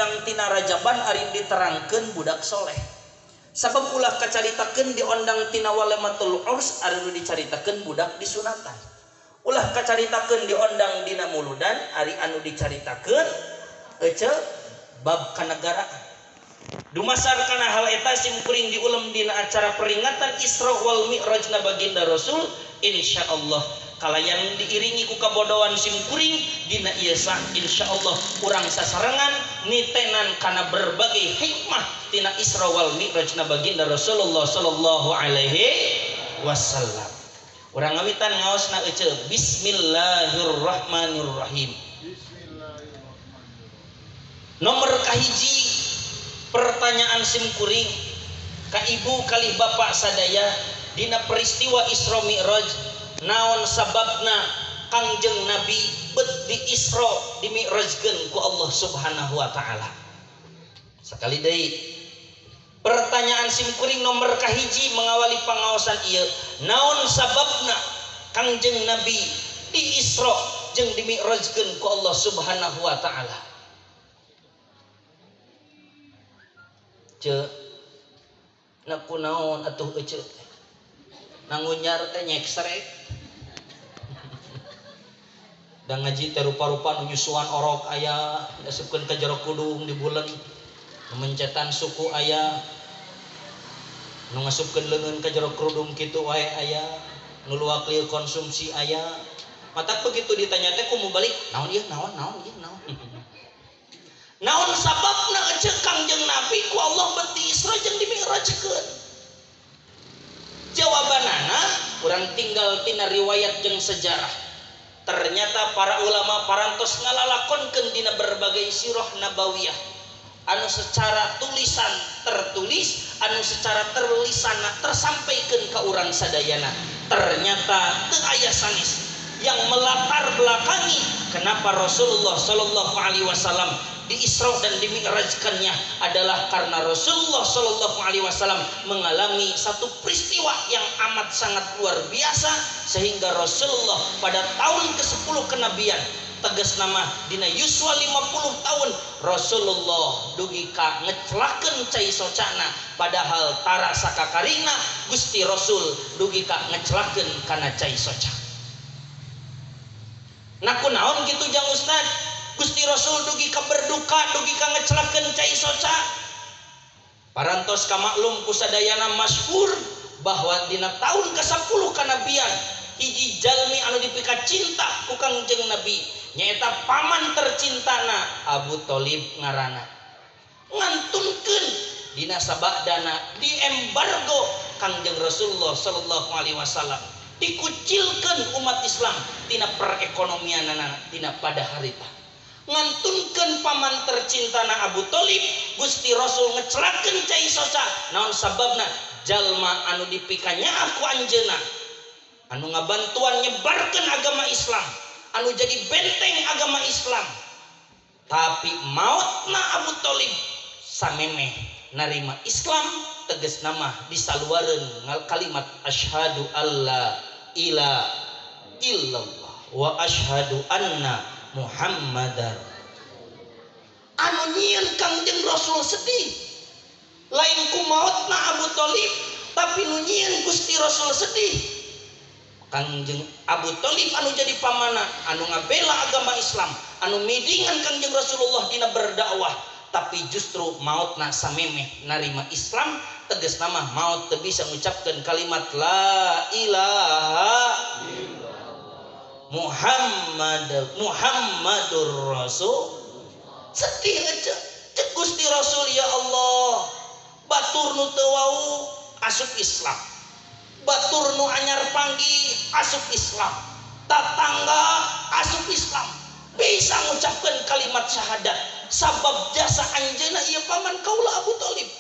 ondang tina rajaban ari diterangkeun budak soleh. Sabab ulah kacaritakeun di ondang tina walematul urs ari nu dicaritakeun budak disunatan. Ulah kacaritakeun di ondang dina muludan ari anu dicaritakeun ece bab kanegaraan. Dumasar kana hal eta simkuring diulem dina acara peringatan Isra wal Mi'raj na baginda Rasul, insyaallah kalayan diiringi ku kabodohan simkuring dina ieu sah insyaallah urang sasarengan nitenan kana berbagai hikmah tina Isra wal Mi'raj na baginda Rasulullah sallallahu alaihi wasallam. Urang ngawitan ngaosna ece bismillahirrahmanirrahim. Nomor kahiji pertanyaan simkuring ka ibu kalih bapak sadaya dina peristiwa Isra Mi'raj naon sababna Kangjeng Nabi bet di Isra di Mi'rajkeun ku Allah Subhanahu wa taala. Sakali deui pertanyaan simkuring nomor kahiji mengawali pangaosan ieu naon sababna Kangjeng Nabi di Isra jeung di Mi'rajkeun ku Allah Subhanahu wa taala. Cek nak kunaon atuh ece nangunyar teh nyeksrek dan ngaji teh rupa-rupa nyusuan orok aya dasupkeun ka jero kudung di bulan mencetan suku aya nu ngasupkeun leungeun ka jero kudung kitu wae aya nu luak lieu konsumsi aya matak begitu ditanya teh kumu balik naon ieu naon naon sababna ece Kangjeng Nabi ku Allah beti Isra jeung di Mi'rajkeun. Jawabanana urang tinggal tina riwayat jeung sejarah. Ternyata para ulama parantos ngalalakonkeun dina berbagai sirah nabawiyah anu secara tulisan tertulis, anu secara terlisana tersampaikeun ka urang sadayana. Ternyata teu aya sanes yang melatar belakangi kenapa Rasulullah sallallahu alaihi wasallam di Isra dan di Mi'rajkannya adalah karena Rasulullah sallallahu alaihi wasallam mengalami satu peristiwa yang amat sangat luar biasa sehingga Rasulullah pada tahun ke-10 kenabian tegas nama dina yuswa 50 tahun Rasulullah dugi ka ngecelakeun cai socana padahal tara sakakarina Gusti Rasul dugi ka ngecelakeun kana cai soca. Nah kunaon gitu jang Ustad? Gusti Rasul dugi ka berduka dugi ka ngecelakeun cai soca. Parantos ka maklum ku sadayana masyhur bahwa dina tahun ke-10 kanabian hiji jalmi anu dipika cinta ku Kangjeng Nabi nyaeta paman tercintana Abu Thalib ngaranna. Ngantunkeun dina sabadana di embargo Kangjeng Rasulullah sallallahu alaihi wasallam dikucilkeun umat Islam tina perekonomianana tina pada harita. Ngantunkeun paman tercintana Abu Thalib Gusti Rasul ngecelakeun cai soca naon sababna jalma anu dipikanya aku anjeunna anu ngabantuan nyebarkeun agama Islam anu jadi benteng agama Islam tapi mautna Abu Thalib samemeh narima Islam tegas nama disaluareun kalimat asyhadu alla ilaha illallah wa asyhadu anna Muhammadar. Anu nyieun Kangjeng Rasul sedih lain ku mautna Abu Thalib tapi nu nyieun Gusti Rasul sedih Kangjeng Abu Thalib anu jadi pamana anu ngabela agama Islam anu midingan Kangjeng Rasulullah dina berdakwah tapi justru mautna samemeh narima Islam tegas nama maut teu bisa ngucapkeun kalimat la ilaha Muhammadur Rasul. Sedih aja cek Gusti Rasul ya Allah batur nu teu wau asup Islam batur nu anyar panggi asup Islam tatangga asup Islam bisa ngucapkeun kalimat syahadat sabab jasa anjeunna ieu paman kaula Abu Thalib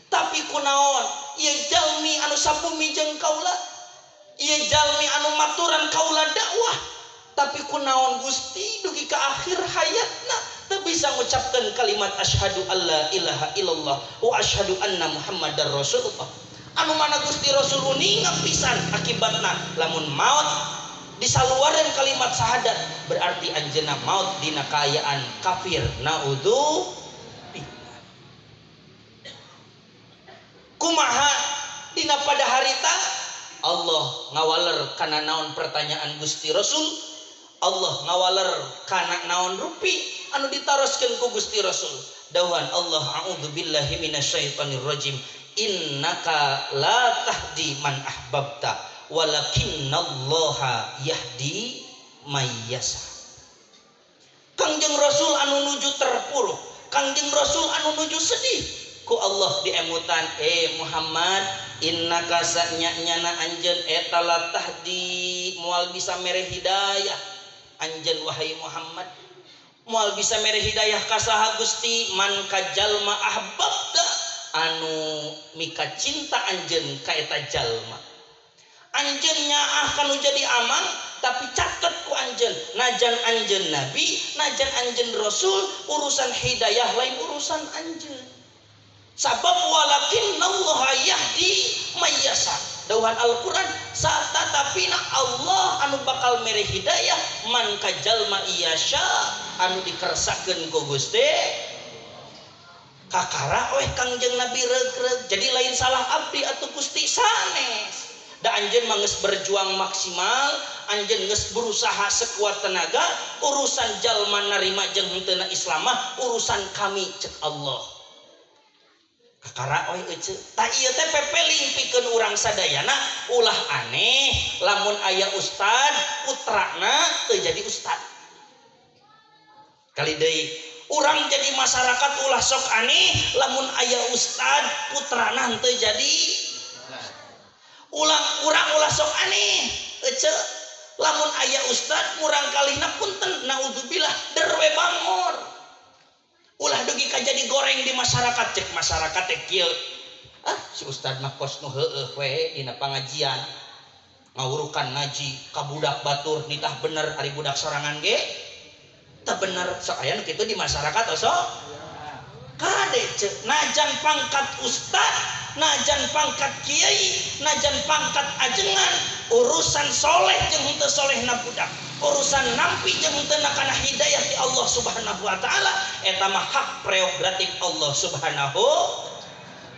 tapi kunaon ieu jalmi anu sabumi jeung kaula ieu jalmi anu maturan kaula dakwah tapi kunaon Gusti dugi ka akhir hayatna teu bisa ngucapkeun kalimat asyhadu alla ilaha illallah wa asyhadu anna Muhammadar Rasulullah anu mana Gusti Rasul uninga pisan akibatna lamun maut disaluareun kalimat syahadat berarti anjeunna maut dina kaayaan kafir naudzu ngawaler kana naon pertanyaan Gusti Rasul, Allah ngawaler kana naon rupi anu ditaroskeun ku Gusti Rasul. Dawuhan Allah, a'udzubillahi minasyaitonir rajim, innaka la tahdi man ahbabta walakinnallaha yahdi may yasha. Kangjeng Rasul anu nuju terpuruk, Kangjeng Rasul anu nuju sedih ku Allah diemutan, Muhammad, innaka sanyana anjeun eta la tahdi moal bisa mere hidayah anjeun wahai Muhammad, moal bisa mere hidayah ka saha Gusti, man ka jalma ahbabda anu mika cinta anjeun ka eta jalma. Anjeun nyaah kanu jadi aman, tapi catet ku anjeun, najan anjeun nabi, najan anjeun rasul, urusan hidayah lain urusan anjeun. Sabab walakinnallaha yahdi may yasha. Dawuhan Al-Qur'an, satatapina Allah anu bakal mere hidayah man ka jalma iyasya anu dikersakeun ku Gusti. Kakara we Kangjeng Nabi reug-reug, jadi lain salah abdi atuh Gusti sanes. Da anjeun mah geus berjuang maksimal, anjeun geus berusaha sekuat tenaga, urusan jalma narima jeung henteu na Islam mah urusan kami cek Allah. Kakara we euceuk ta ieu teh pepeling pikeun urang sadayana ulah aneh lamun aya ustad putrana teu jadi ustad. Kali deui urang jadi masyarakat ulah sok aneh lamun aya ustad putrana henteu jadi. Urang ulah sok aneh euceuk lamun aya ustad murang kalihna punten naudzubillah derwe bangor. Ulah dugi ka jadi goreng di masyarakat, cek masyarakat teh kieu. Si ustad mah kos nu heueuh we dina pangajian. Ngawurukan ngaji ka budak batur nitah bener ari budak sorangan ge. Tah bener sok aya nu kitu di masyarakat sok. Kade cek najan pangkat ustad, najan pangkat kiai, najan pangkat ajengan, urusan soleh jeung henteu solehna budak, urusan nampi jeung henteu kana hidayah ti Allah Subhanahu wa taala, eta mah hak prerogatif Allah Subhanahu.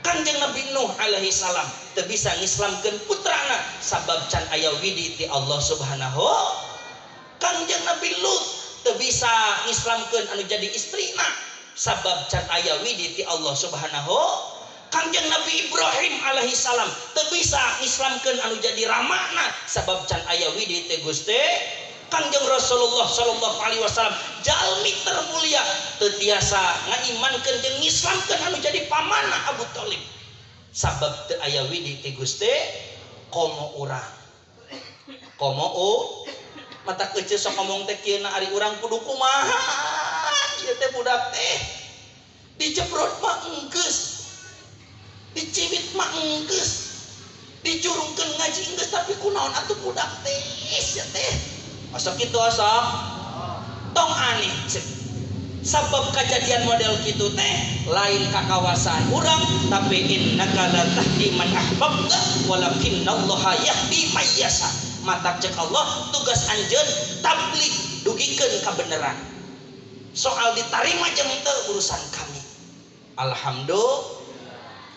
Kanjeng Nabi Nuh alaihi salam teu bisa ngislamkeun putrana sabab can aya widi ti Allah Subhanahu. Kanjeng Nabi Lut teu bisa ngislamkeun anu jadi istrina sabab can aya widi ti Allah Subhanahu. Kanjeng Nabi Ibrahim alaihi salam teu bisa ngislamkeun anu jadi ramana sabab can aya widi ti Gusti. Kanjeng Rasulullah sallallahu alaihi wasallam jalmi termulia teu tiasa ngaimankeun jeung ngislamkeun anu jadi pamanna Abu Thalib sabab teu aya widi ti Gusti. Komo urang komo mata kecil sok ngomong teh kieu na ari urang kudu kumaha ieu teh budak teh dijebrot mah enggeus, dicibit mah enggeus, dicurungkeun ngaji enggeus, tapi kunaon atuh budak teh sia teh asok kitu asok tong aneh cek. Sabab kejadian model kitu teh lain kakawasan urang, tapi innaka la tahdi man ahbabta walakinnallaha yahdi may yasha. Mata cek Allah tugas anjeun tabligh dugikeun kabeneran. Soal ditarima jeung teu urusan kami. Alhamdulillah.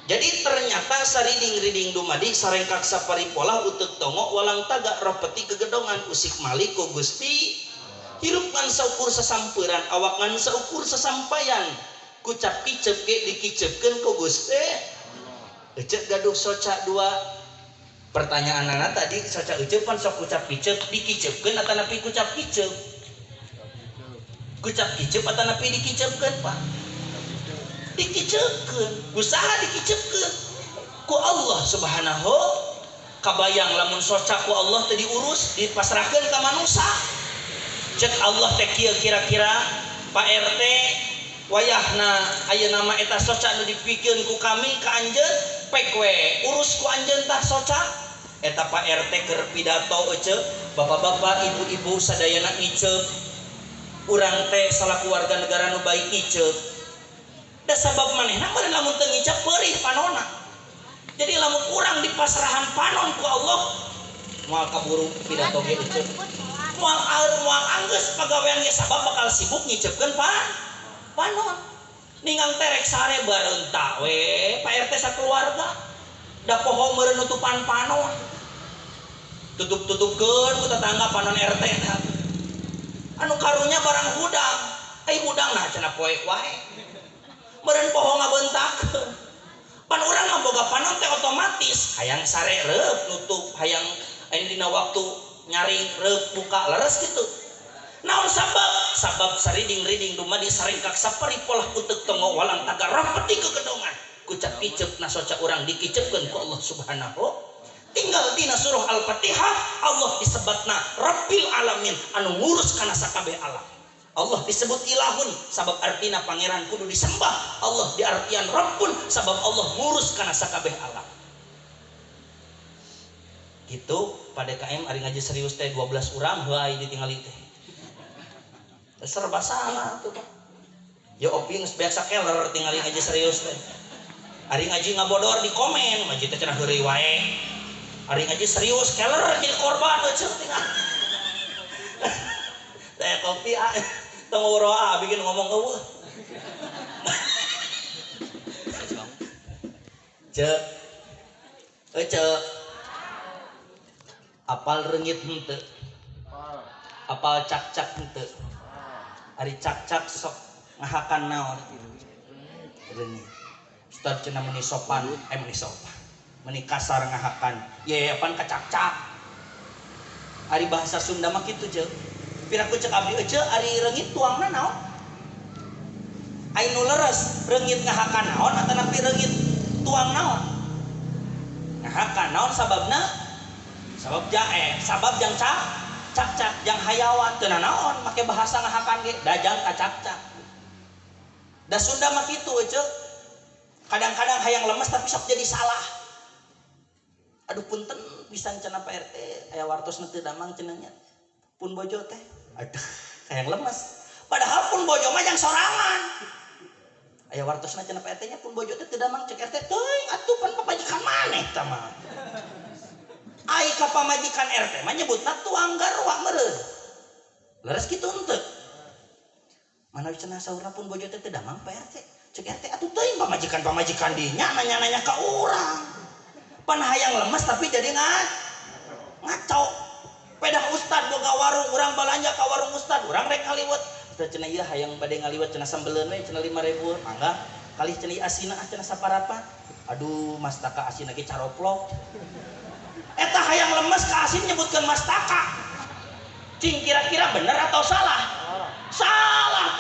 Jadi ternyata sariding-riding dumadi sarengkak saparipolah uteuk tongo walang taga ropeti kegedongan usik malik ku Gusti. Hirup ngan saukur sasampeuran, awak ngan saukur sasampaian. Kucap kicep ge dikicepkeun ku Gusti. Eceuk gaduh soca dua. Pertanyaanana tadi soca eceuk pan sok kucap kicep dikicepkeun atanapi kucap kicep. Kucap kicep atanapi dikicepkeun Pak. Dikicepkeun, usaha dikicepkeun ku Allah Subhanahu. Kabayang lamun soca ku Allah teu diurus dipasrahkeun ka manusia. Cek Allah teh kieu kira-kira Pak RT wayahna aya nama eta soca nu dipikeun ku kami ka anjeun pek we urus ku anjeun tah soca. Eta Pak RT keur pidato eceuk, bapak-bapak ibu-ibu sadayana ngiceup, urang teh salaku warga negara nu baik ngiceup. Da sabab manehna meureun lamun teu ngicap peurih panonna. Jadi lamun urang dipasrahan panon ku Allah moal kaburu pidato ge eceuk. Moal anggeus pagawean ge sabab bakal sibuk ngicepkeun panon. Ningang terek sare bareunta we Pak RT sakeluarga. Da poho meureun nutupan panon. tutup-tutupkeun ku tetangga panon RT anu karunya barang hudang hudang nah cenah poek wae meureun poho ngabeuntakeun pan urang mah boga panon teh otomatis hayang sare reup nutup hayang aya dina waktu nyaring reup buka leres kitu naon sabab sariding-riding dumadi saringkak sapari polah uteuk tongo walang taga rapeti ke gedongan kucak kicep na soca urang dikicepkeun ku Allah Subhanahu tinggal dina surah Al-Fatihah Allah disebatna Rabbil Alamin anu ngurus kana sakabeh alam Allah disebut ilahun sabab artina pangeran kudu disembah Allah di artian Rabbun sabab Allah ngurus kana sakabeh alam gitu pada KM ari ngaji serius teh 12 urang heuai ditinggali teh serba salah tuh ya opi geus biasa keler tingali ngaji serius teh ari ngaji ngabodor di komen ngaji teh cenah heureuy wae ari ngaji serius keler jadi korban cenah tinggal teh kopi tong uroa bikin ngomong eueuh cek apal reungit henteu apal cak-cak henteu ari cak-cak sok ngahakan naon reungit Ustaz cenah meni sopan meni kasar ngahakan ye pan kacak-cak ari bahasa Sunda mah kitu je piraku cek abdi ece ari reungit tuangna naon ai nu leres reungit ngahakan naon atanapi reungit tuang naon ngahakan naon sababna sabab jae sabab jang cak-cak jang hayawan teu naon make bahasa ngahakan ge dajang kacak-cak da Sunda mah kitu ece kadang-kadang hayang lemes tapi sok jadi salah aduh punten pisan cenah Pak RT aya wartosna teu damang cenah nya pun bojo teh aduh hayang lemes padahal pun bojo mah jang sorangan aya wartosna cenah Pak RT nya pun bojo teh teu damang cek RT teuing atuh pan pamajikan maneh tah mah ai ka pamajikan RT mah nyebutna tuang garwa meureun leres kitu henteu mana cenah saurna pun bojo teh teu damang Pak RT cek RT atuh teuing pamajikan dinya nanya-nanya ka urang pan hayang lemes tapi jadi ngaco pedah ustad boga warung urang balanja ka warung ustad urang rek ngaliwet ustad cenah ieu hayang bade ngaliwet cenah sambeleun we cenah 5.000 mangga kalih cenah ieu asina cenah saparapan aduh mastaka asina ge caroplok eta hayang lemes ka asin nyebutkeun mastaka cing kira-kira bener atau salah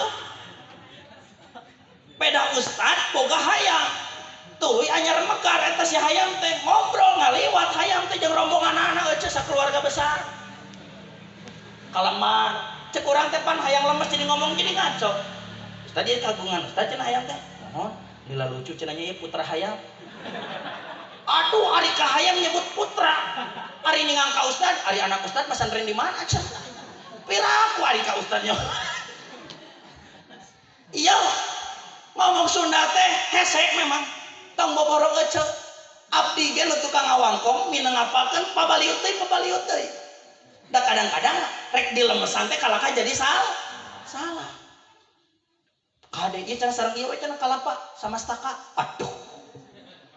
tuh beda ustad boga hayang tuluy anyar mekar eta si hayang teh ngobrol ngaliwat hayang teh jeung rombongan anak ece sakeluarga besar kalaman cek urang teh pan hayang lemes jadi ngomong jadi ngaco ustad ieu kagungan ustad cenah hayang teh mohon lila lucu cenah nya putra hayang aduh ari ka hayang nyebut putra ari ningang ka ustad ari anak ustad pesantren di mana cenah piraku ari ka ustadnya iya ngomong Sunda teh hese memang tong boboro ece abdi ge nu tukang ngawangkong mineng ngapalkeun pabaliut deui da kadang-kadang rek dilemesan teh kalaka jadi salah kade ieu cenah sareng ieu we cenah kalapa sama staka aduh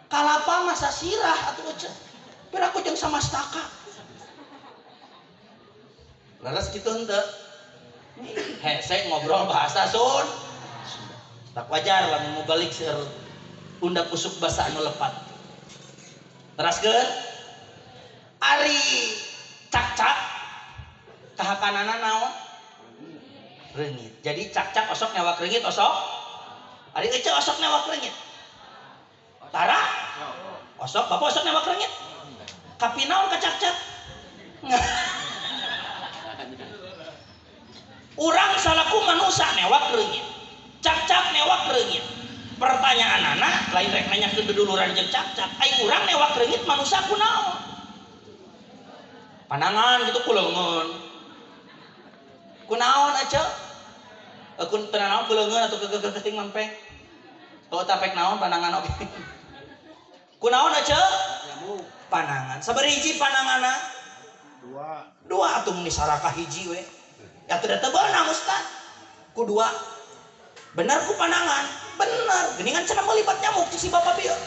kalapa masa sirah atuh ece piraku jeung sama staka leres kitu henteu hese ngobrol bahasa Sun tak wajar lamun mau balik seur undak usuk basa anu lepat teraskeun ari cak-cak kahakanana naon reungit jadi cak-cak osok newak reungit osok ari ece osok newak reungit tara osok bapak osok newak reungit kapi naon ka cak-cak urang salaku manusia newak reungit cak-cak newak reungit pertanyaan anak lain rek nanya ke duduluran jeung cak-cak ai urang newak reungit manusia kunaon panangan gitu kuleungeun kunaon aja kun tenanaon kuleungeun atuh keting mampeng oh tapek naon panangan oge kunaon aja panangan sabari hiji pananganna dua atuh mun disaraka hiji we ya teu teu beunang ustad ku dua bener ku panangan bener geningan cenah melibat nyamuk si bapak bieu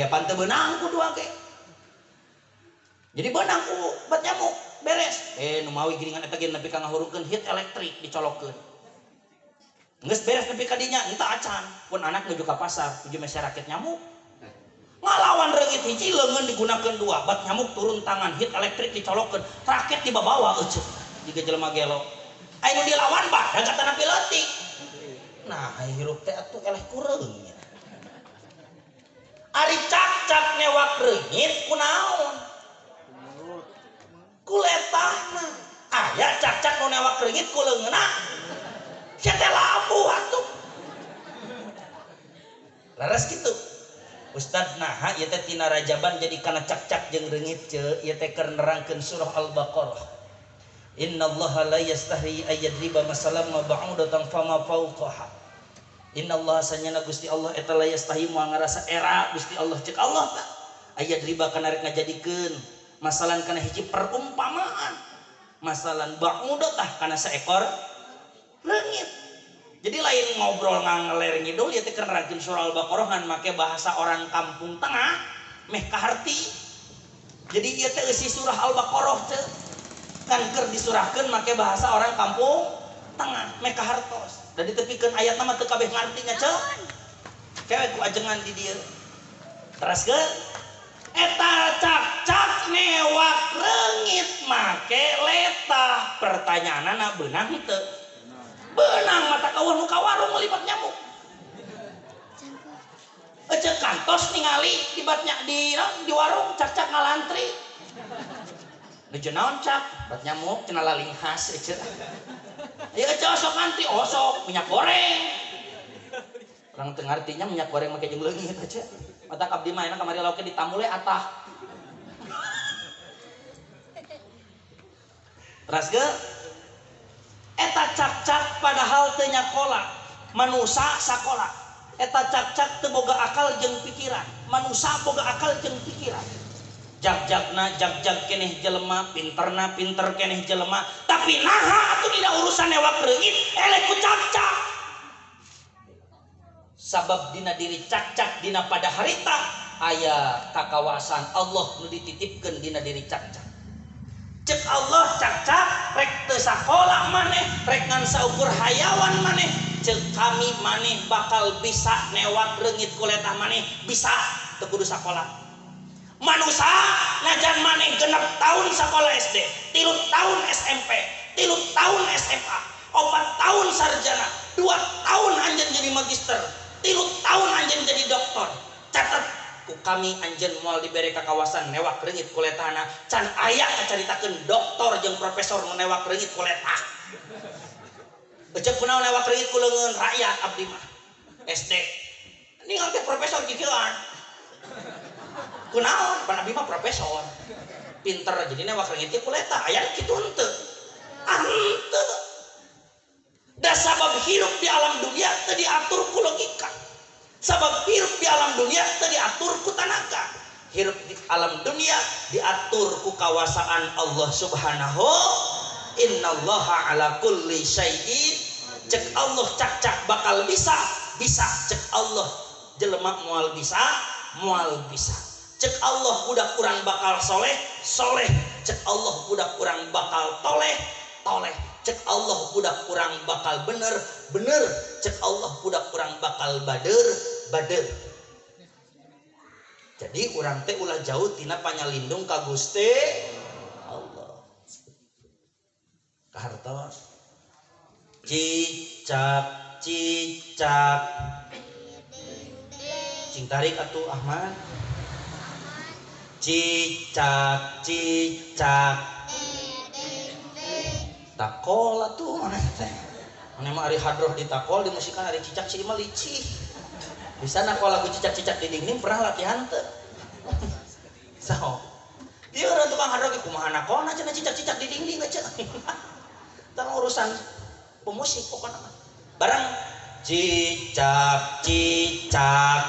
pan teu beunang ku dua ge Jadi benang ku bat nyamuk beres. Nu mawi giringan eta ge nepi ka ngahurungkeun hit elektrik dicolokeun. Geus beres nepi ka dinya entah acan. Pun anak nuju ka pasar, tuju mese raket nyamuk. Ngalawan reungit hiji leungeun digunakeun dua, bat nyamuk turun tangan hit elektrik dicolokeun, raket dibabawa euceuk. Jiga jelema gelo. Aya nu dilawan bae gatana piletik. Nah, hirup teh atuh eleh kureung nya. Ari cak-cak newak reungit kunaon? Kuletahna. Aya cak-cak nu newak reungit ku leungeunna. Sia teh labuh atuh. Laras kitu. Ustad naha ieu teh tina rajaban jadi kana cak-cak jeung reungit ce, ieu teh keur nerangkeun surah Al-Baqarah. Innallaha la yastahi ayyadriba masalan ma ba'udatan fama fawqaha. Innallaha sanyana Gusti Allah eta la yastahi moal ngarasa era Gusti Allah cek Allah tah. Ayyadriba kana rek ngajadikeun masalan kana hiji perumpamaan. Masalan ba'udatah kana saekor leungit. Jadi lain ngobrol ngangeler ngidul ieu teh keur nerangkeun surah Al-Baqarah ngan make bahasa orang kampung tengah meh kaharti. Jadi ieu teh isi surah Al-Baqarah teh kan keur disurahkeun make bahasa orang kampung tengah meh kahartos. Da ditepikeun ayatna mah teu kabeh ngarti nya ceuk. Kewe ku ajengan di dieu. Teraskeun eta cak-cak newak reungit make letah. Pertanyaanna beunang teu? Beunang mata kawah nu ka warung ngelibat nyamuk. Eceuk kantos ningali libatnya di warung cak-cak ngalantri. Nuju naon cak? Bat nyamuk cenah laling khas eceuk. Ieu eceuk sok ngantri osok minyak goreng. Urang teu ngartinya minyak goreng make jeung leungit eceuk. Mata abdi mah enak kamari lauk ditamu le atah. Teraskeun eta cak-cak padahal teu nyakola, manusa sakola. Eta cak-cak teu boga akal jeung pikiran, manusa boga akal jeung pikiran. Jag-jagna jag-jag keneh jelema, pinterna pinter keneh jelema, tapi naha atuh dina urusan newak reungit eleh ku cak-cak. Sabab dina diri cak-cak dina pada harita aya kakawasan Allah nu dititipkeun dina diri cak-cak. Cek Allah cak-cak rek teu sakola maneh, rek ngan saukur hayawan maneh, cek kami maneh bakal bisa newak reungit kuletah maneh bisa teu kudu sakola. Manusa najan maneh 6 tahun sakola SD, 3 tahun SMP, 3 tahun SMA, 4 tahun sarjana, 2 tahun anjeun jadi magister, 3 tahun anjeun jadi doktor. Catat ku kami anjeun moal dibere kakawasan newak reungit kuletahna can aya kacaritakeun doktor jeung profesor nu newak reungit kuletah. Eceuk kunaon newak reungit ku leungeun rakyat abdi mah SD. Ninggal teh profesor kikieuan. Kunaon pan abdi mah profesor. Pinter jadi newak reungit kuletah aya kitu henteu. Henteu. Da sabab hirup di alam dunia teu diatur ku logika. Sabab hirup di alam dunia teu diatur ku tenaga. Hirup di alam dunia diatur ku kawasaan Allah Subhanahu. Innallaha ala kulli syai'in. Cek Allah cak-cak bakal bisa cek Allah jelema moal bisa cek Allah budak kurang bakal soleh cek Allah budak kurang bakal toleh cek Allah budak kurang bakal bener cek Allah budak kurang bakal bader. Jadi urang teh ulah jauh tina panyalindung ka Gusti Allah. Kahartos cicak cing tarik atuh Ahmad. Cicak takol atuh maneh teh. Maneh mah ari hadroh ditakol dimusikan ari cicak sih mah licih. Bisa nakol lagu cicak-cicak di dinding pernah latihan teu? Saho. Dia orang tukang hadroh ge kumaha nakolna cenah cicak-cicak di dinding aja. Tang urusan pemusik pokoknya bareng cicak diam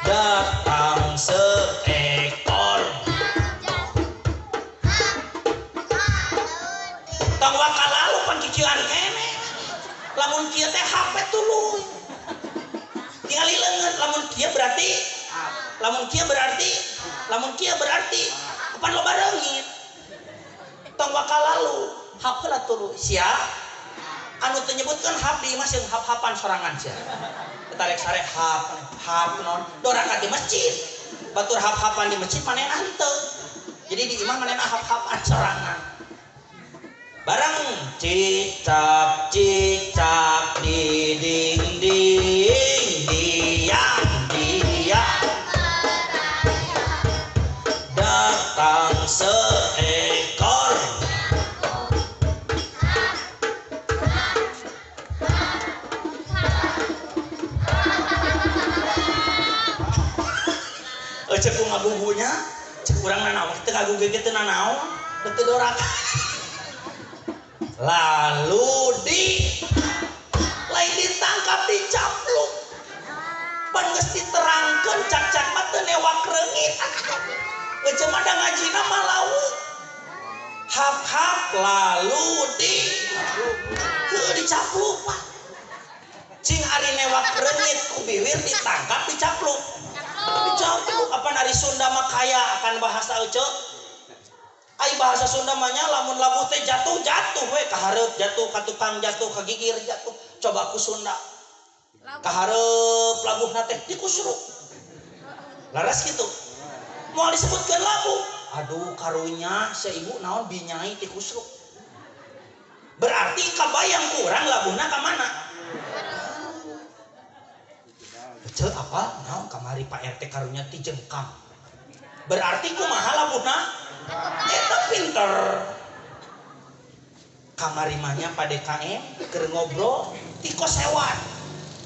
datang seekor tong wakalalu pancician kene lamun kieu teh HP tuluy tinggali leungeun lamun kieu berarti lamun kieu berarti kapan loba reungit tong bakal lalu hap heula tuluy sia anu teu nyebutkeun hap di imah jeung hap-hapan sorangan sia tarek sare hap non dorang di masjid batur hap-hapan di masjid manehna henteu jadi di imah manehna hap-hapan sorangan barang cicak di dinding diam datang seekor cek ku ngagugunya cek urang nanaon teu ngagugu teu nanaon teu dorak lalu lain ditangkap dicapluk pan geus diterangkeun cak-cak mah teu newak reungit ece mah da ngajina mah lauk hap-hap lalu dicapluk Pak cing ari newak reungit ku bibir ditangkap dicapluk apa dari Sunda mah kaya akan bahasa ece ai bahasa Sunda mah nya lamun labuh teh jatuh we ka hareup jatuh ka tukang jatuh ka gigir jatuh coba ku Sunda ka hareup labuhna teh dikusruk laras kitu moal disebutkeun labuh aduh karunya si ibu naon binyai dikusruk berarti kabayang kurang labuhna ka mana Cel apa? Naon kamari Pak RT karunya ti jengkang. Berarti kumaha labuhna? Eta pinter. Kamari mahnya Pak DKM keur ngobrol ti kosewan.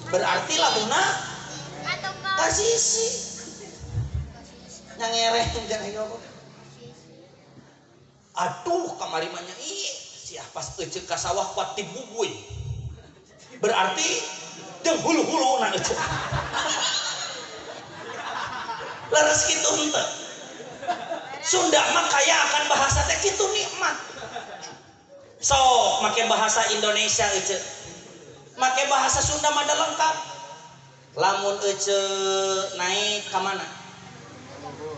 Berarti labuhna kasisi. Nyangereng jeung ayo. Aduh kamari mahnya ih sia pas euceuk ka sawah kuat ti bubuy. Berarti jeung hulu-hulu na euceuk. Laras kitu henteu. Sunda mah kaya akan bahasa teh kitu nikmat. Sok make bahasa Indonesia euceuk. Make bahasa Sunda mah da lengkap. Lamun euceuk naik ka mana?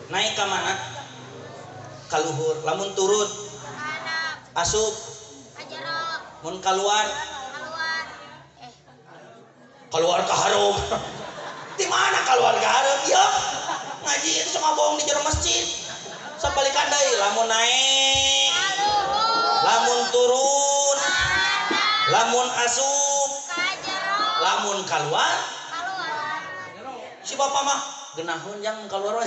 Naik ka mana? Ka luhur. Lamun turun asup mun kaluar keluar ke harum di mana keluar ke harum ya ngaji itu cuma bohong di jero masjid sabalikan deui lamun naik lamun turun lamun asup lamun keluar si bapak mah geunahun yang keluar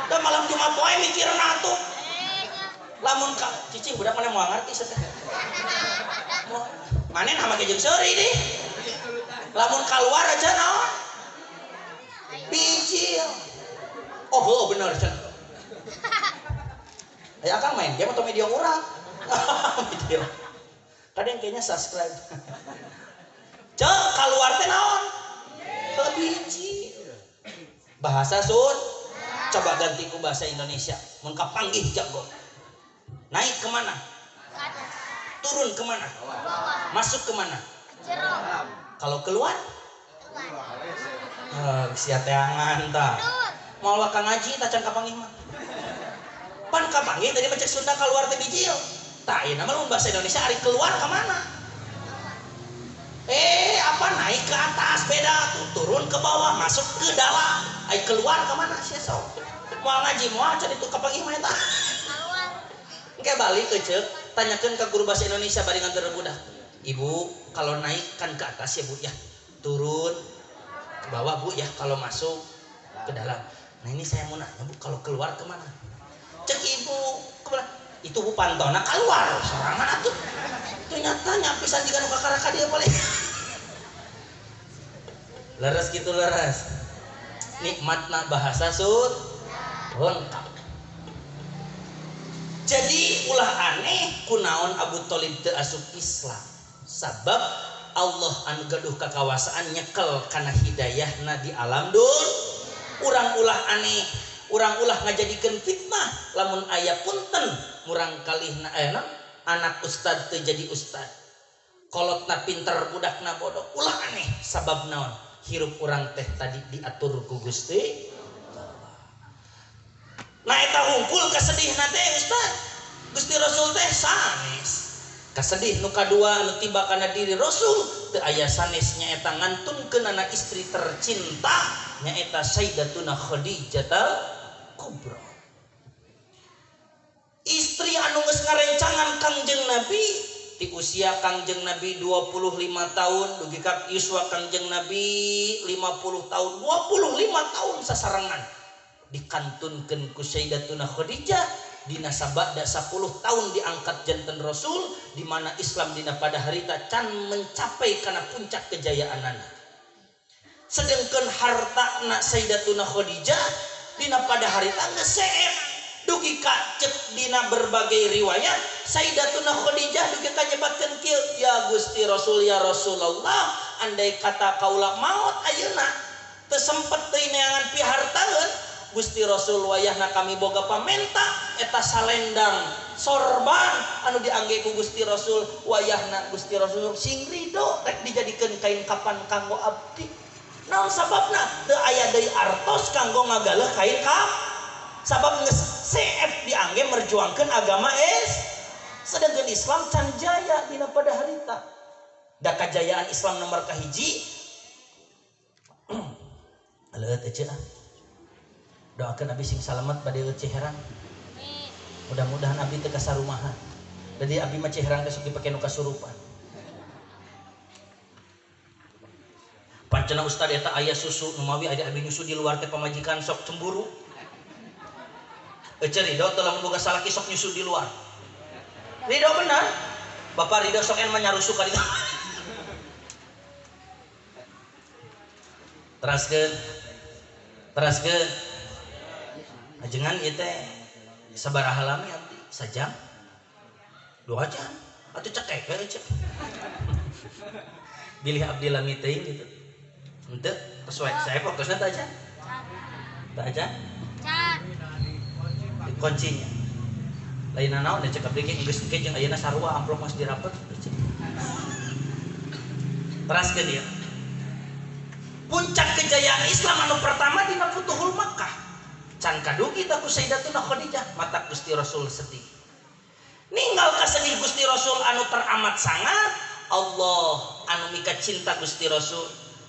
da malam Jumat wae mikirna atuh lamun ka cicing budak mana moal ngarti sateh manen make jeung seuri deh lamun keluar aja naon bijil oh bener can aya akang main game atau media urang video kadang kayaknya subscribe cek keluar teh naon biji bahasa Sun coba ganti ku bahasa Indonesia mun kapanggih jago naik kemana turun kemana masuk kemana kalau keluar sia teangan tah mau ka ngaji tah can kapanggih mah pan kapanggih tadi macek Sunda keluar teh bijil tah ieu mah bahasa Indonesia ari keluar ka mana apa naik ke atas beda tuh turun ke bawah masuk ke dalam ai keluar ka mana sia sok moal ngaji moal can itu kapanggih mah eta keluar engke balik ke ceuk tanyakeun ka guru bahasa Indonesia bari nganter budak ibu kalau naik kan ke atas ya bu ya turun ke bawah bu ya kalau masuk ke dalam nah ini saya mau nanya bu kalau keluar kemana cek ibu kemana itu bu pantona keluar sorangan atuh ternyata nyapisan juga nuka karaka dia paling leres gitu leres nikmatna bahasa Sud lengkap jadi ulah aneh kunaon Abu Thalib teu asup Islam sabab Allah anu gaduh kakawasaan nyekel kana hidayahna di alam dun urang ulah aneh urang ulah ngajadikeun fitnah lamun aya punten murang kalihna anak ustad teu jadi ustad kolotna pinter budakna bodoh ulah aneh sabab naon hirup urang teh tadi diatur ku Gusti. Nah eta hungkul kasedihna teh Ustaz. Gusti Rasul teh sanes. Kasedih nu kadua anu tiba kana diri Rasul teu aya sanes nyaeta ngantunkeun anak istri tercinta nyaeta Sayyidatuna Khadijah Kubra. Istri anu geus ngarencangan Kangjeng Nabi di usia Kangjeng Nabi 25 tahun dugi ka yuswa Kangjeng Nabi 50 tahun 25 tahun sasarengan dikantunkeun ku Sayyidatuna Khadijah dina sabada 10 tahun diangkat janten Rasul di mana Islam dina pada harita can mencapai kana puncak kejayaanana. Sedengkeun hartana Sayyidatuna Khadijah dina pada harita geus seep dugi ka cek dina berbagai riwayat Sayyidatuna Khadijah dugi ka nyebatkeun kieu ya Gusti Rasul ya Rasulullah andai kata kaula maot ayeuna teu sempet teuing neangan pihartaeun Gusti Rasul wayahna kami boga pamenta eta salendang sorban anu diangge ku Gusti Rasul wayahna Gusti Rasul sing ridho rek dijadikeun kain kapan kanggo abdi. Naon sababna teu aya deui artos kanggo ngagaleh kain kap sabab geus seep diangge merjuangkeun agama sedangkan Islam can jaya dina pada harita. Da kajayaan Islam nomor kahiji aleueut teh doakan Abi sing salamet bade Ciherang. Mudah-mudahan Abi teu kasarumahan. Jadi Abi mah Ciherang teh sok dipake nu kasurupan. Pancena Ustad eta aya susu nu mawi aya Abi nyusu di luar teh pamajikan sok cemburu. Ece Ridho teu lamun boga salaki sok nyusu di luar. Ridho benar. Bapak Ridho sok en manyarusu ka ditu. Teraskeun ajengan ieu teh sabaraha lami abdi sajam 2 jam atuh cekek we cek bilih abdi lami teuing gitu henteu sesuai saya fokusna teh aja teh aja kuncinya lain naon cek abdi ge geus engke jeung ayeuna sarua amplop geus dirapet teraskeun ieu puncak kejayaan Islam anu pertama dina Futuhul Makkah can kadugi ta ku Sayyidatuna Khadijah mata Gusti Rasul sedih ninggal kasedih Gusti Rasul anu teramat sangat Allah anu mika cinta Gusti Rasul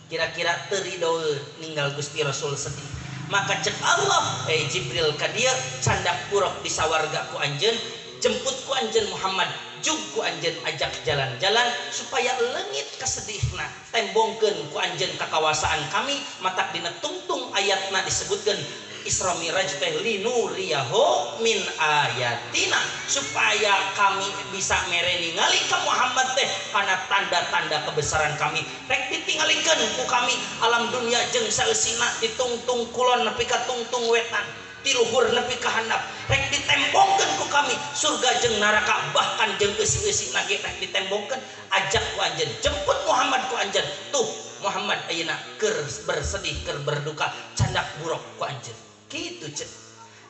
kira-kira teu ridho ninggal Gusti Rasul sedih maka cek Allah Jibril ka dieu candak purok di sawarga ku anjeun jemput ku anjeun Muhammad jug ku anjeun ajak jalan-jalan supaya leungit kasedihna tembongkeun ku anjeun kakawasaan kami matak dina tungtung ayatna disebutkeun Isra Miraj teh linuriyahu min ayatina supaya kami bisa mere ningali ka Muhammad teh kana tanda-tanda kebesaran kami rek ditinggalikeun ku kami alam dunia jeung saeusina ditungtung kulon nepi ka tungtung wetan ti luhur nepi ka handap rek ditembongkeun ku kami surga jeung neraka bahkan jeung eusi-eusina ge rek ditembongkeun ajak ku anjeun jemput Muhammad ku anjeun tuh Muhammad ayeuna keur bersedih keur berduka candak buruk ku anjeun gitu cek.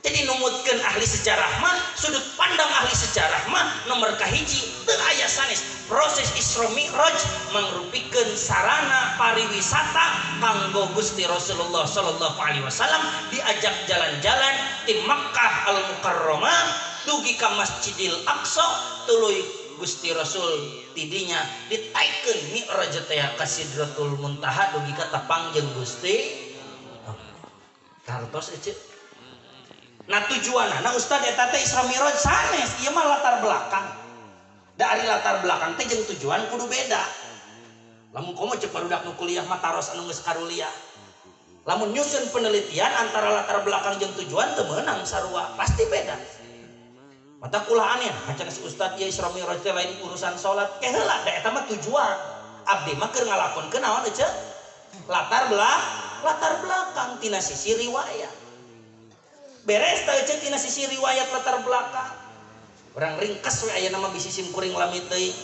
Jadi numutkeun ahli sejarah mah sudut pandang ahli sejarah mah nomor kahiji teu aya sanes proses Isra Mi'raj mangrupikeun sarana pariwisata kanggo Gusti Rasulullah sallallahu alaihi wasallam diajak jalan-jalan di Makkah Al-Mukarramah dugi ka Masjidil Aqsa tuluy Gusti Rasul tidinya ditaikeun Mi'raj teh ka Sidratul Muntaha dugi ka tapangjeun Gusti kartos ece. Nah tujuanna nah Ustad eta teh Isra Mi'raj sanes ieu mah latar belakang. Da ari latar belakang teh jeung tujuan kudu beda. Lamun komo cek barudak nu kuliah mah taros anu geus karuliah. Lamun nyusun penelitian antara latar belakang jeung tujuan teu meunang sarua, pasti beda. Mata kulaannya acan si Ustad ieu Isra Mi'raj teh lain urusan salat, heula da eta mah tujuan. Abdi mah keur ngalakonkeun naon ece? Latar belakang tina sisi riwayat beres teh cek tina sisi riwayat latar belakang orang ringkas we aya nama bisi sim kuring lami teuing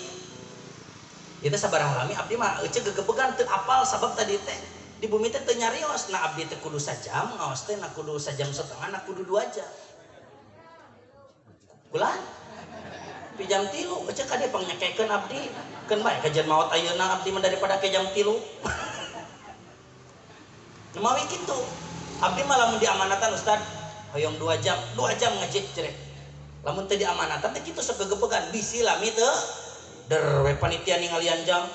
itu sabaraha lami abdi mah cek gegebegan teu apal sabab tadi teh di bumi teh teu nyarios nah abdi teh kudu sajam ngaos teh nah kudu sajam setengah nah kudu 2 jam kulaan jam 3 cek kade pangnyakekeun abdi keun bae kajian maot ayeuna abdi mah daripada ke jam 3 Mawi kitu. Abdi malah mun diamanatan Ustad, hoyong 2 jam ngaji cerek. Lamun teu diamanatan teh kitu sok gegebegan bisi lami teu der we panitia ningalian jam.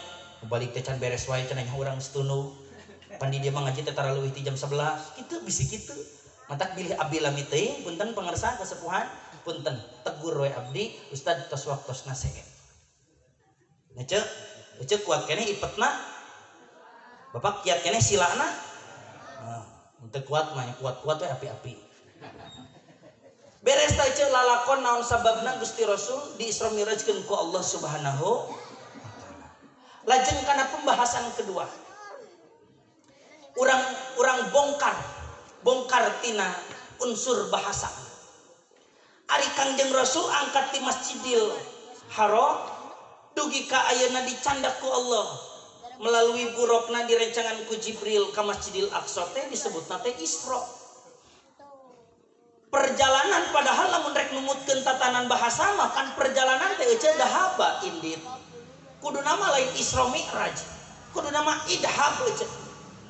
Balik teh can beres wae cenah urang setunu. Pandi dia mah ngaji teh tara leuwih ti jam 11. Kitu bisi kitu. Matak bilih abdi lami teuing punten pangarsan kasepuhan, punten tegur we abdi, Ustad tos waktos nasihat. Ngece, kuat kene ipetna. Bapak kiat kene silana. Nah, teu kuat mah kuat-kuat we api-api. Beres teh ceu lalakon naon sababna Gusti Rasul di Isra Mi'rajkeun ku Allah Subhanahu wa taala. Lajeng kana pembahasan kedua. Urang bongkar tina unsur bahasa. Ari Kangjeng Rasul angkat di Masjidil Haram dugi ka ayeuna dicandak ku Allah melalui burukna direncangan ku Jibril ka Masjidil Aqsa teh disebutna teh Isra. Perjalanan padahal lamun rek numutkeun tatanan bahasa mah kan perjalanan teh eueuh dahaba indit. Kudu nama lain Isra Mi'raj. Kudu nama idhab eueuh.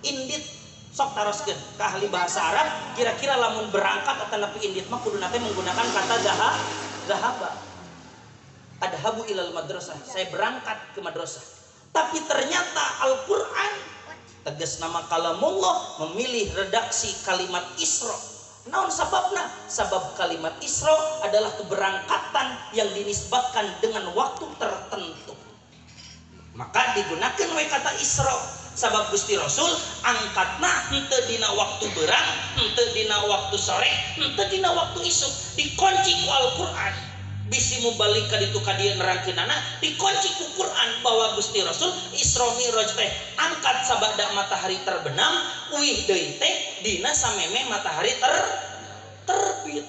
Indit sok taroskeun ka ahli bahasa Arab kira-kira lamun berangkat atau nepi indit mah kudu nate menggunakan kata zahaba. Adhabu ilal madrasah, saya berangkat ke madrasah. Tapi ternyata Al-Qur'an tegas nama kalamullah memilih redaksi kalimat Isra. Naon sababna? Sabab kalimat Isra adalah keberangkatan yang dinisbatkan dengan waktu tertentu. Maka digunakan we kata Isra. Sabab Gusti Rasul angkatna henteu dina waktu berang, henteu dina waktu sore, henteu dina waktu isuk, dikunci ku Al-Qur'an. Bisi mubalik ka ditu ka dieu nerangkeunana, dikunci ku Qur'an bahwa Gusti Rasul Isra Mi'raj teh angkat sabada matahari terbenam, uih deui teh dina sameme matahari terbit.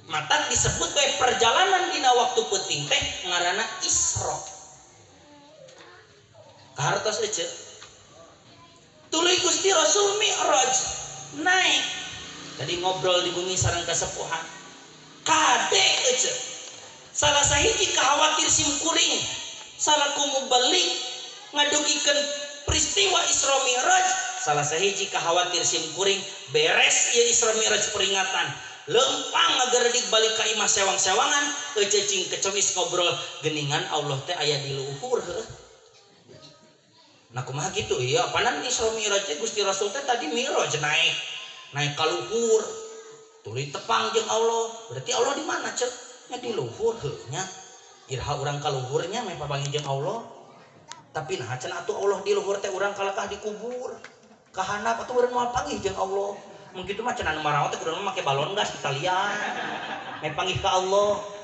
Mata disebut bae perjalanan dina waktu peuting teh ngaranna Isra. Kahartos eueuh tuluy Gusti Rasul Mi'raj naik tadi ngobrol di bumi sareng kasepuhan kade eueuh salah sahiji kahawatir simkuring salaku mubalik ngadugikeun peristiwa Isra Mi'raj salah sahiji kahawatir simkuring beres ieu Isra Mi'raj peringatan lempang ngageredik balik ka imah sewang-sewangan eueuh cing kecewis ngobrol geningan Allah teh aya di luhur heuh. Nah kumaha gitu ya apanan Isra Mi'raj Gusti Rasul teh tadi Mi'raj naik ka luhur tuluy tepang jeung Allah berarti Allah di mana cek nya di luhur heuh nya irha urang ka luhurnya meh pabangi jeung Allah tapi nah cenah atuh Allah di luhur teh urang kalakah dikubur kahandap atuh urang moal panggih jeung Allah mun kitu mah cenah nu maraot teh kudu make balon gas sekalian meh panggih ka Allah.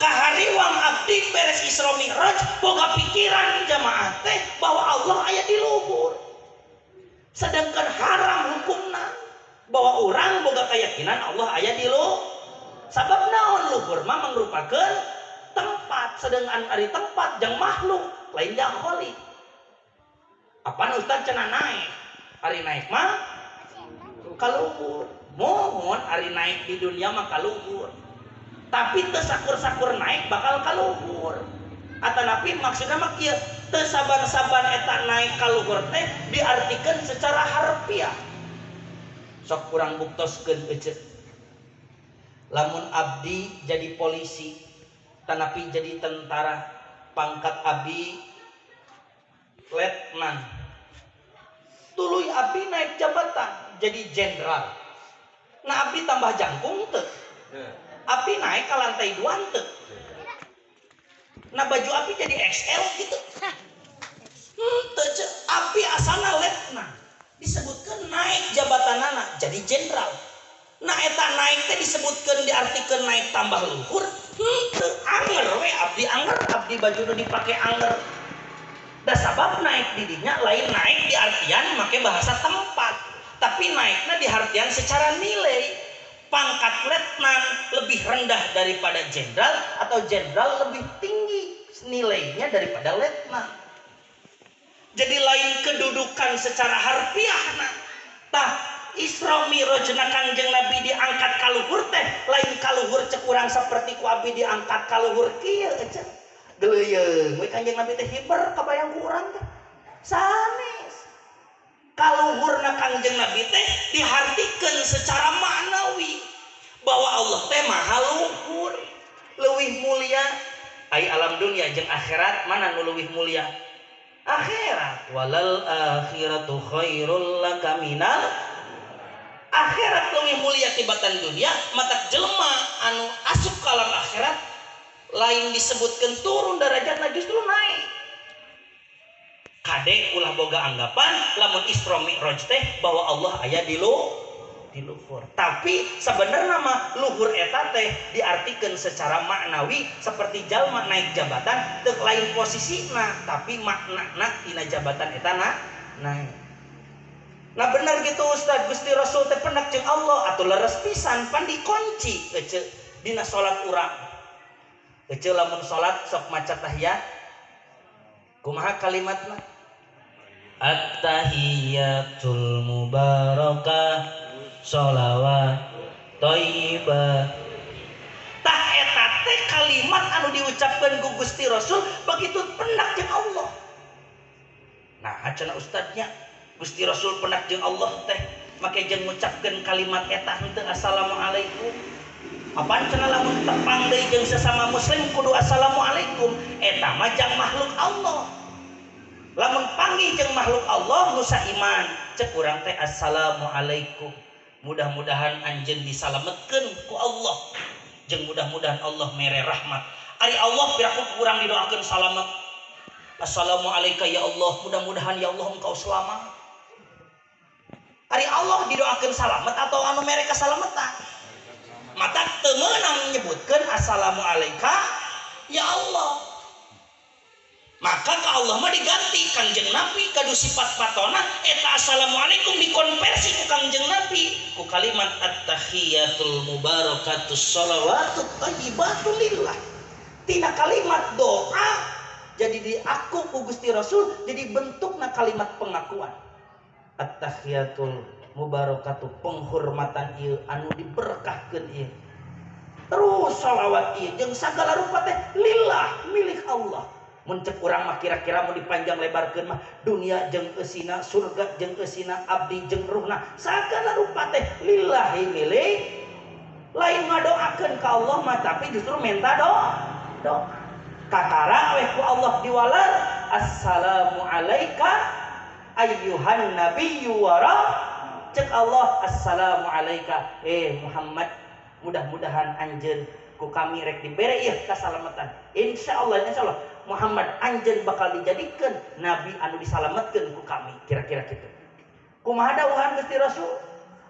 Kahariwang abdi beres Isra Mi'raj boga pikiran jamaah teh bahwa Allah aya di luhur. Sedangkan haram hukumna bahwa orang boga keyakinan Allah aya di luhur. Sabab naon luhur mah mangrupakeun tempat sedangkan ari tempat jeung makhluk lain jeung khaliq. Apaan Ustaz cenah naik? Ari naik mah ka luhur. Mohon ari naik di dunia mah ka luhur. Tapi teu sakur-sakur naik bakal ka luhur. Atanapi maksudna mah kieu teu saban-saban eta naik ka luhur teh diartikeun secara harfiah. Sok kurang buktoskeun eueuh. Lamun abdi jadi polisi, tanapi jadi tentara, pangkat abdi letnan. Tuluy abdi naik jabatan jadi jenderal. Nah abdi tambah jangkung teu. Api naik ke lantai 2 teu. Nah baju api jadi XL gitu. Api asana letnan disebutkan naik jabatanana jadi jenderal. Nah eta naik teh disebutkan diartikeun naik tambah luhur. Anger we abdi anger abdi baju nu dipake anger. Da sabab naik didinya lain naik di artian make bahasa tempat, tapi naiknya di artian secara nilai. Pangkat letnan lebih rendah daripada jenderal atau jenderal lebih tinggi nilainya daripada letnan. Jadi lain kedudukan secara harfiah nah. Tah Isra Mi'raj Kangjeng Nabi diangkat ka luhur teh lain ka luhur cek urang saperti ku abdi diangkat ka luhur kieu cenah. Deuleuyeung we Kangjeng Nabi teh hiber kabayang ku urang teh. Sanes. Kaluhurna Kangjeng Nabi teh dihartikeun secara maknawi bahwa Allah teh maha luhur, leuwih mulia. Ai alam dunia jeung akhirat mana nu leuwih mulia? Akhirat. Walal akhiratu khairul laka minal, akhirat leuwih mulia tibatan dunia. Matak jelema anu asup ka alam akhirat lain disebutkeun turun derajatna, justru naik. Kade ulah boga anggapan lamun Isra Mi'raj teh bahwa Allah aya di luhur. Tapi sebenarnya mah luhur eta teh diartikeun secara maknawi seperti jalma naik jabatan, teu lain posisina tapi maknana tina jabatan eta naik. Nah bener gitu Ustaz, Gusti Rasul teh pendak jeung Allah atuh leres pisan pan dikunci ece dina salat urang. Ece lamun salat sok maca tahiyat kumaha kalimatna? At-tahiyatul mubarakah sholawat thayyibah. Tah eta teh kalimat anu diucapkeun ku Gusti Rasul begitu pendak jeung Allah. Nah cenah ustadznya Gusti Rasul pendak jeung Allah teh make jeung ngucapkeun kalimat eta henteu assalamualaikum. Apaan cenah lamun tepang deui jeung sesama muslim kudu assalamualaikum. Eta mah jang makhluk Allah. Lamun panggih jeung makhluk Allah nu saiman cek urang teh assalamualaikum. Mudah-mudahan anjeun disalametkeun ku Allah jeung mudah-mudahan Allah mere rahmat. Ari Allah piraku kurang didoakeun salamet. Assalamualaikum ya Allah, mudah-mudahan ya Allah engkau selamat. Ari Allah didoakeun salamet atau anu mere kasalametan? Mata teu meunang nyebutkeun assalamualaikum ya Allah. Maka ke Allah mah diganti Kangjeng Nabi kadu sifat patona eta assalamualaikum dikonversi ku Kangjeng Nabi ku kalimat at-tahiyatul mubarakatus sholawatut thayyibatu lillah. Tina kalimat doa jadi diaku ku Gusti Rasul jadi bentukna kalimat pengakuan. At-tahiyatul mubarakatuh penghormatan ieu anu diberkahkeun ieu. Terus sholawat ieu jeung sagala rupa teh lillah milik Allah. Mun cek urang mah kira-kira mau dipanjang lebarkeun mah dunia jeung eusina, surga jeung eusina, abdi jeung ruhna sagala rupa teh lillahi milik. Lain ngadoakeun ka Allah mah tapi justru minta doa. Kakara we ku Allah diwalar assalamu alayka ayyuhan nabiyyu wa cek Allah assalamu alayka Muhammad mudah-mudahan anjeun ku kami rek dibere ieu kasalamatan. Insyaallah Muhammad anjeun bakal dijadikeun nabi anu disalametkeun ku kami. Kira-kira kitu. Kumaha dawuhan Gusti Rasul?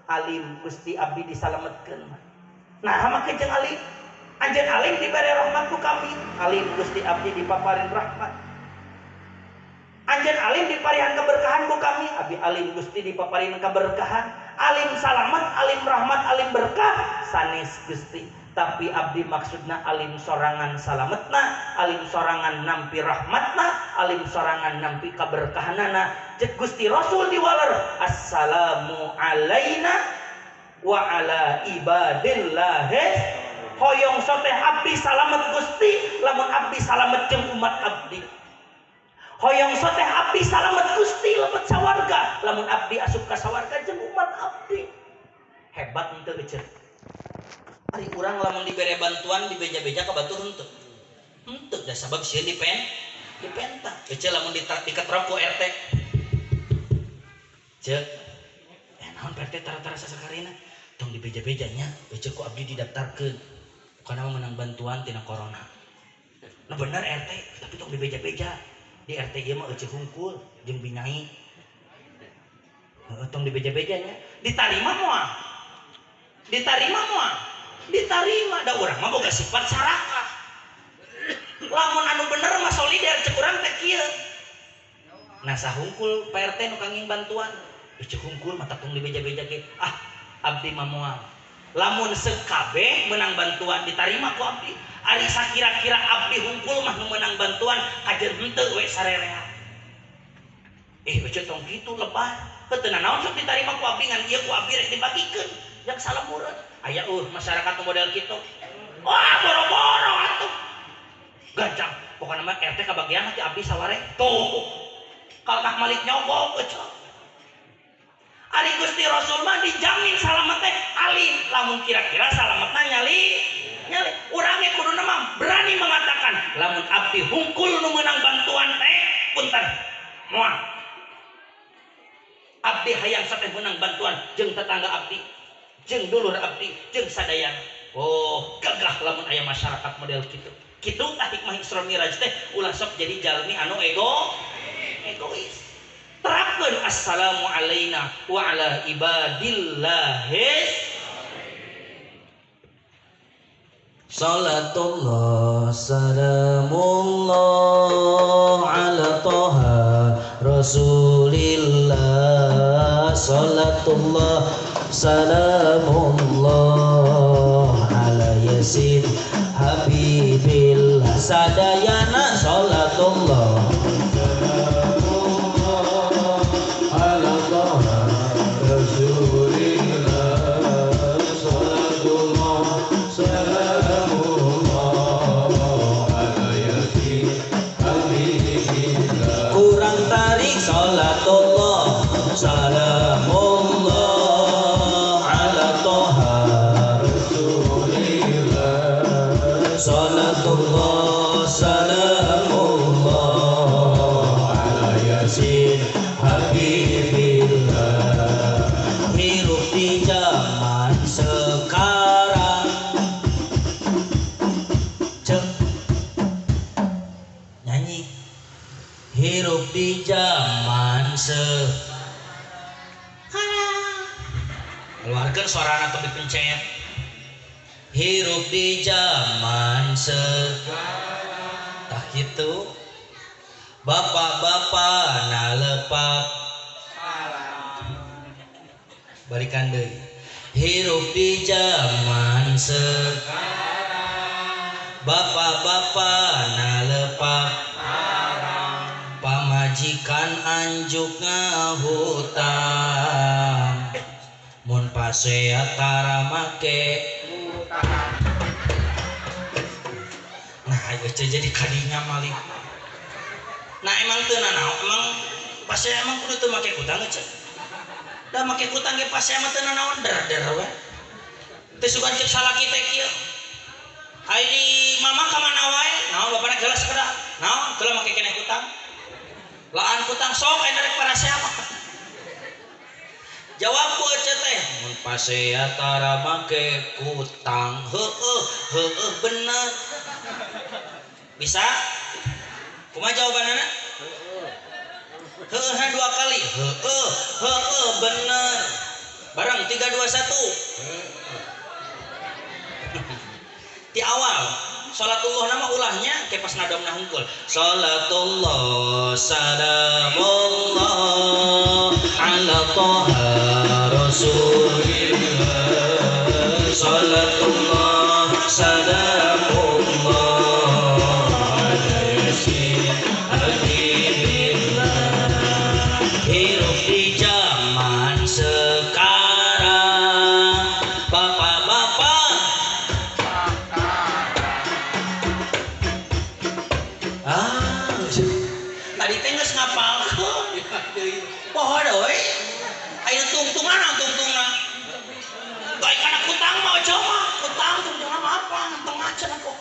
Alim Gusti abdi disalametkeun. Nah make jeung alim. Anjeun alim dibere rahmat ku kami. Alim Gusti abdi dipaparin rahmat. Anjeun alim diparihan keberkahan ku kami. Abi alim Gusti dipaparin keberkahan. Alim salamet, alim rahmat, alim berkah sanes Gusti. Tapi abdi maksudna alim sorangan salametna, alim sorangan nampi rahmatna, alim sorangan nampi kaberkahanana. Cek Gusti Rasul diwaler assalamu alaina wa ala ibadillahi. Hoyong soteh abdi salamet Gusti lamun abdi salamet jeung umat abdi. Hoyong soteh abdi salamet Gusti lamun sawarga lamun abdi asup ka sawarga jeung umat abdi. Hebat henteu eceuk. Ari urang lamun dibere bantuan dibeja-beja ka batur henteu. Henteu da sabab sieun dipenta. Ece lamun diketrok ku RT. Ceuk. Naon RT tara-tara sasakarina tong dibeja-bejanya ece ku abdi didaftarkeun. Kana menang bantuan tina corona. Nah bener RT tapi tong dibeja-beja. Di RT ieu mah ece hungkul jeung binai. Tong dibeja-bejanya. Ditarima moal. Ditarima da urang mah boga sifat sarakah. Lamun anu bener mah solider cek urang teh kieu. Nah sahungkul Pak RT nu kanging bantuan. Cek hungkul mah tong dibeja-beja ge. Ah, abdi mah moal. Lamun sekabeh menang bantuan ditarima ku abdi. Ari sakira-kira abdi hungkul mah nu menang bantuan kajeun henteu we sarerea. Bece tong kitu lebar. Teu naon sok ditarima ku abdi ngan ieu ku abdi rek dibagikeun. Yang salamureun. Aya masyarakat model kitu. Wah, boro-boro atuh. Gancang. Pokona mah RT kabagian nanti abdi saware. Tuh. Kalkah malik nyogok ecok. Ari Gusti Rasul mah dijamin salamet teh alim, lamun kira-kira salametna nyali urang ge kudu mah berani mengatakan lamun abdi hungkul nu meunang bantuan teh punten moal abdi hayang sateh meunang bantuan jeung tetangga abdi jeung dulur abdi jeung sadayana. Oh gagah lamun aya masyarakat model kitu kitu tah hikmah Isra Miraj teh ulah sok jadi jalmi anu egois. Terapkeun assalamu alaina wa ala ibadillahis salatullah salamullah ala toha rasulillah salatullah salamullah ala yasin habibillah sadayana salatullah salamullah ala toha rasulillah salatullah kurang tarik salatullah salamullah ala toha rasulillah salatullah salamullah ala yasin habibillah. Hirup di zaman sekarang nyanyi hirup di zaman keluarkan suara atau dipencet hirup di zaman tak gitu bapak-bapak nalepak balikan deui hirup di zaman bapak-bapak nalepak pamajikan anjuk ngahutang mun pasea tara make nah itu jadi kadinya malih nah emang teu nanaon emang pasea emang kudu teu make hutang cek da make hutang ge pasea mah teu nanaon der we teu sugan cek salaki teh kieu ai di mama ka mana wae naon bapana gelas kada naon teu make keneh hutang laan hutang sok aya rek para siapa jawab ku ece teh mun pasea tara make hutang heueuh bener bisa kumaha jawabanana heueuh dua kali heueuh bener bareng 3 2 1 di awal salatullah nama ulahnya kayak pas nadamna hungkul salatullah salamullah ala toha rasulillah salatullah salamullah ala yasin habibillah. Hirup di zaman sekarang bapak-bapak tadi teh geus ngapalkeun poho deui aya tungtungan baik anak hutang mah aja mah hutang tungtungan mah apa ngenteng aja kok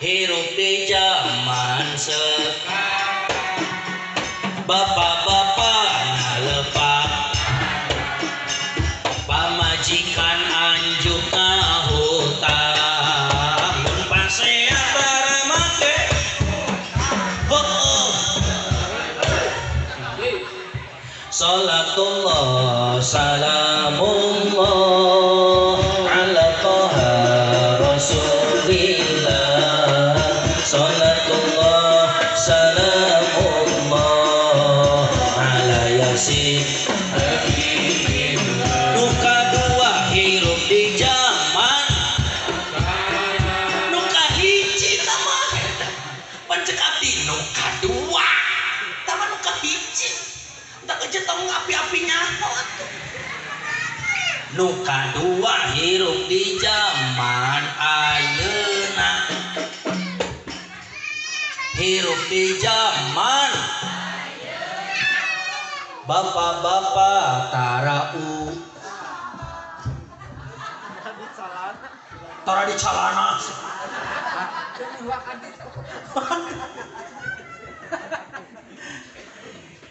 hirup di zaman sekarang bapak-bapak nalepak pamajikan anjuk ngahutang mun pasea tara make salatullah salamullah ala toha rasulillah salatullah salamullah ala yasin habibillah. Nuka dua hirup di zaman nuka hiji tamah pancek abdi nuka dua tamah nuka hiji tak aja tahu api-apinya nuka dua hirup di zaman ayeuna hirup di zaman Bapak-bapak tarau tara di calana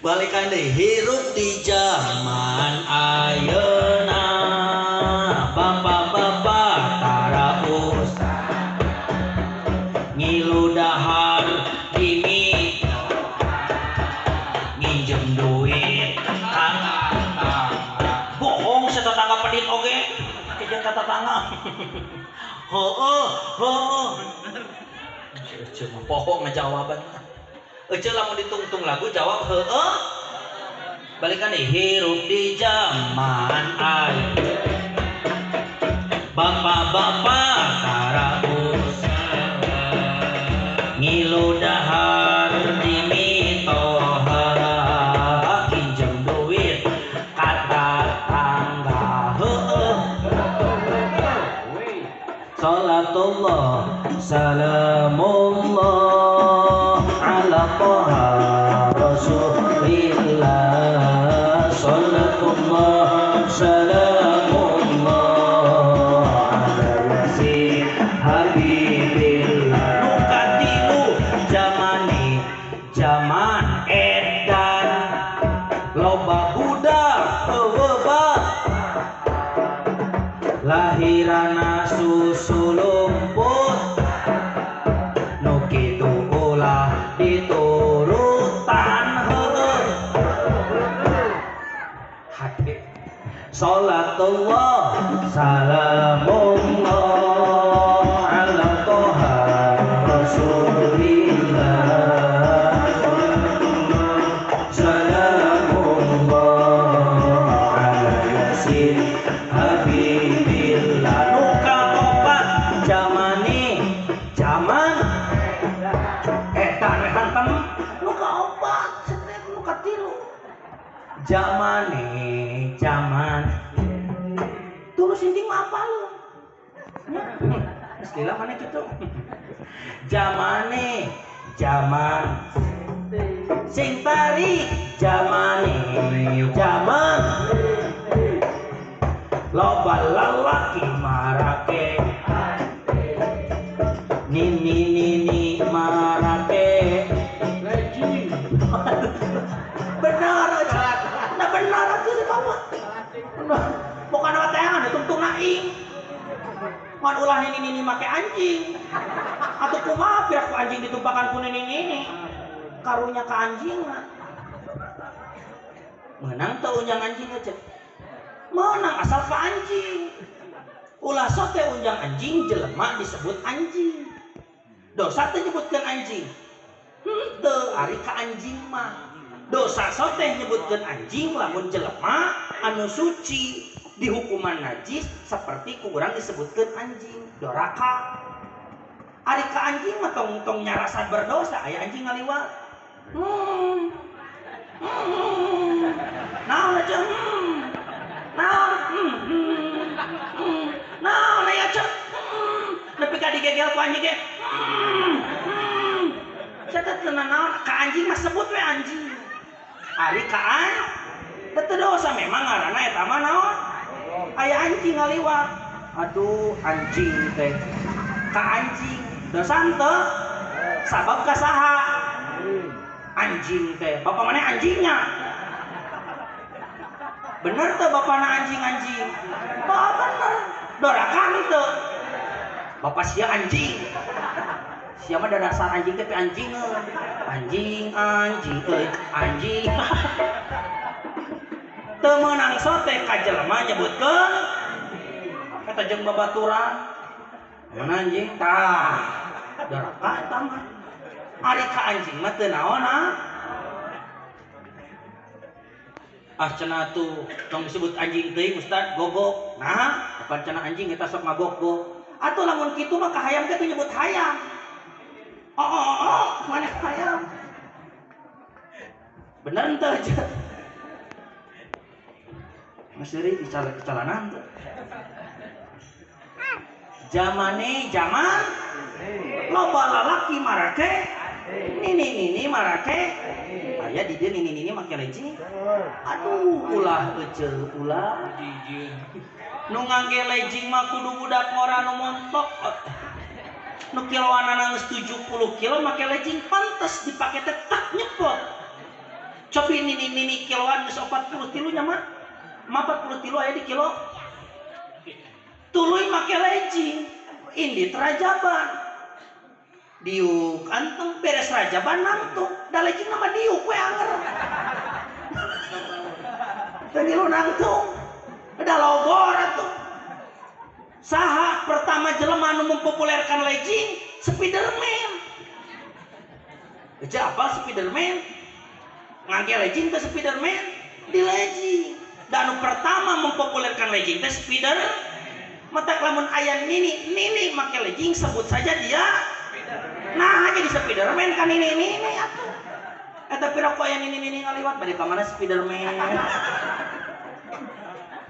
balikan deh hirup di zaman ayeuna bapak-bapak tarau ngilu dahar gini nginjem duit bohong sa tetangga pedit oge kejang kata tetangga heueuh cuma bohong ngajawaban ece lamun ditungtung lagu jawab heueuh balikan deh hirup di zaman ayeuna bapak-bapak taraus ngilu dahar di mitoha pinjem duit kata tangga heueuh salatullah salamullah ala toha rasulillah salatullah salamullah ala yasin habibillah nukadilu zamani zaman edan loba budak eueuh lahirana susu lumput nu kitu ulah diturutan heueuh hati salatullah salamullah ala toha rasulillah salamullah ala yasin habibillah nuka opat zamani zaman edan we hantem nuka opat setrek nuka tilu zamane zaman tulus inting mah apal istilah mana gitu zamane zaman sing tarik zamane zaman loba lalaki marake nini marake benar aja nah benar aja sih kamu bukan apa tayangan ditungtung naing ngan ulah nini make anjing atau kumaha biar ku anjing ditumpakan ku nini karunya ke anjing menang teu unjang anjing aja menang asal ke anjing ulah sote unjang anjing jelema disebut anjing dosa teh nyebutkeun anjing teu ari ka anjing mah dosa sote nyebutkeun anjing lamun jelema anu suci di hukuman najis seperti ku urang disebutkeun anjing doraka ari ka anjing mah tong nyarasan berdosa aya anjing ngaliwat naon aja naon aya cek nepi ka digegel ku anjing ge catat naon ka anjing mah sebut we anjing ari ka teu dosa memang ngaranna eta mah naon aya anjing ngaliwat aduh anjing teh ka anjing dosa teu sabab ka saha anjing teh bapak mana anjingnya bener tuh bapakna anjing oh bener dorakan itu bapak sia anjing sia mah dasar anjing tapi anjing teu meunang sote ka jelema nyebutkeun eta jeung babaturan mana anjing tah doraka eta mah ari ka anjing mah teu naon cenah tuh tong disebut anjing teuing Ustad gogok nah apa cenah anjing eta sok ngagok-gok atuh lamun kitu mah ka hayam teh nyebut hayam mana hayam bener teu aja maseri dicalanan teh zamane zaman loba lalaki marake Nini marake aya di dieu nini make legging. Aduh ulah eceu ulah nu ngage legging mah kudu budak ngora nu montok. Nu kiloan geus 70 kilo make legging pantes dipake teh tak nyepot. Cobi nini kiloan geus 40 tilu nya mah 40 tilu aya di kilo. Tuluy make legging indi terajaban. Diuk anteng beres rajaban nangtung da legging nama diuk we anger. Tadi lu nangtung da logor atuh. Saha pertama jelema nu mempopulerkan legging? Spiderman. Ece apa Spiderman? Ngage legging ke Spiderman di legging. Dan nu pertama mempopulerkan legging teh Spiderman. Mata lamun aya nini make legging sebut saja dia. Nah jadi Spiderman kan ini atuh. Eta pira ku aya nini ngaliwat bade ka mana Spiderman.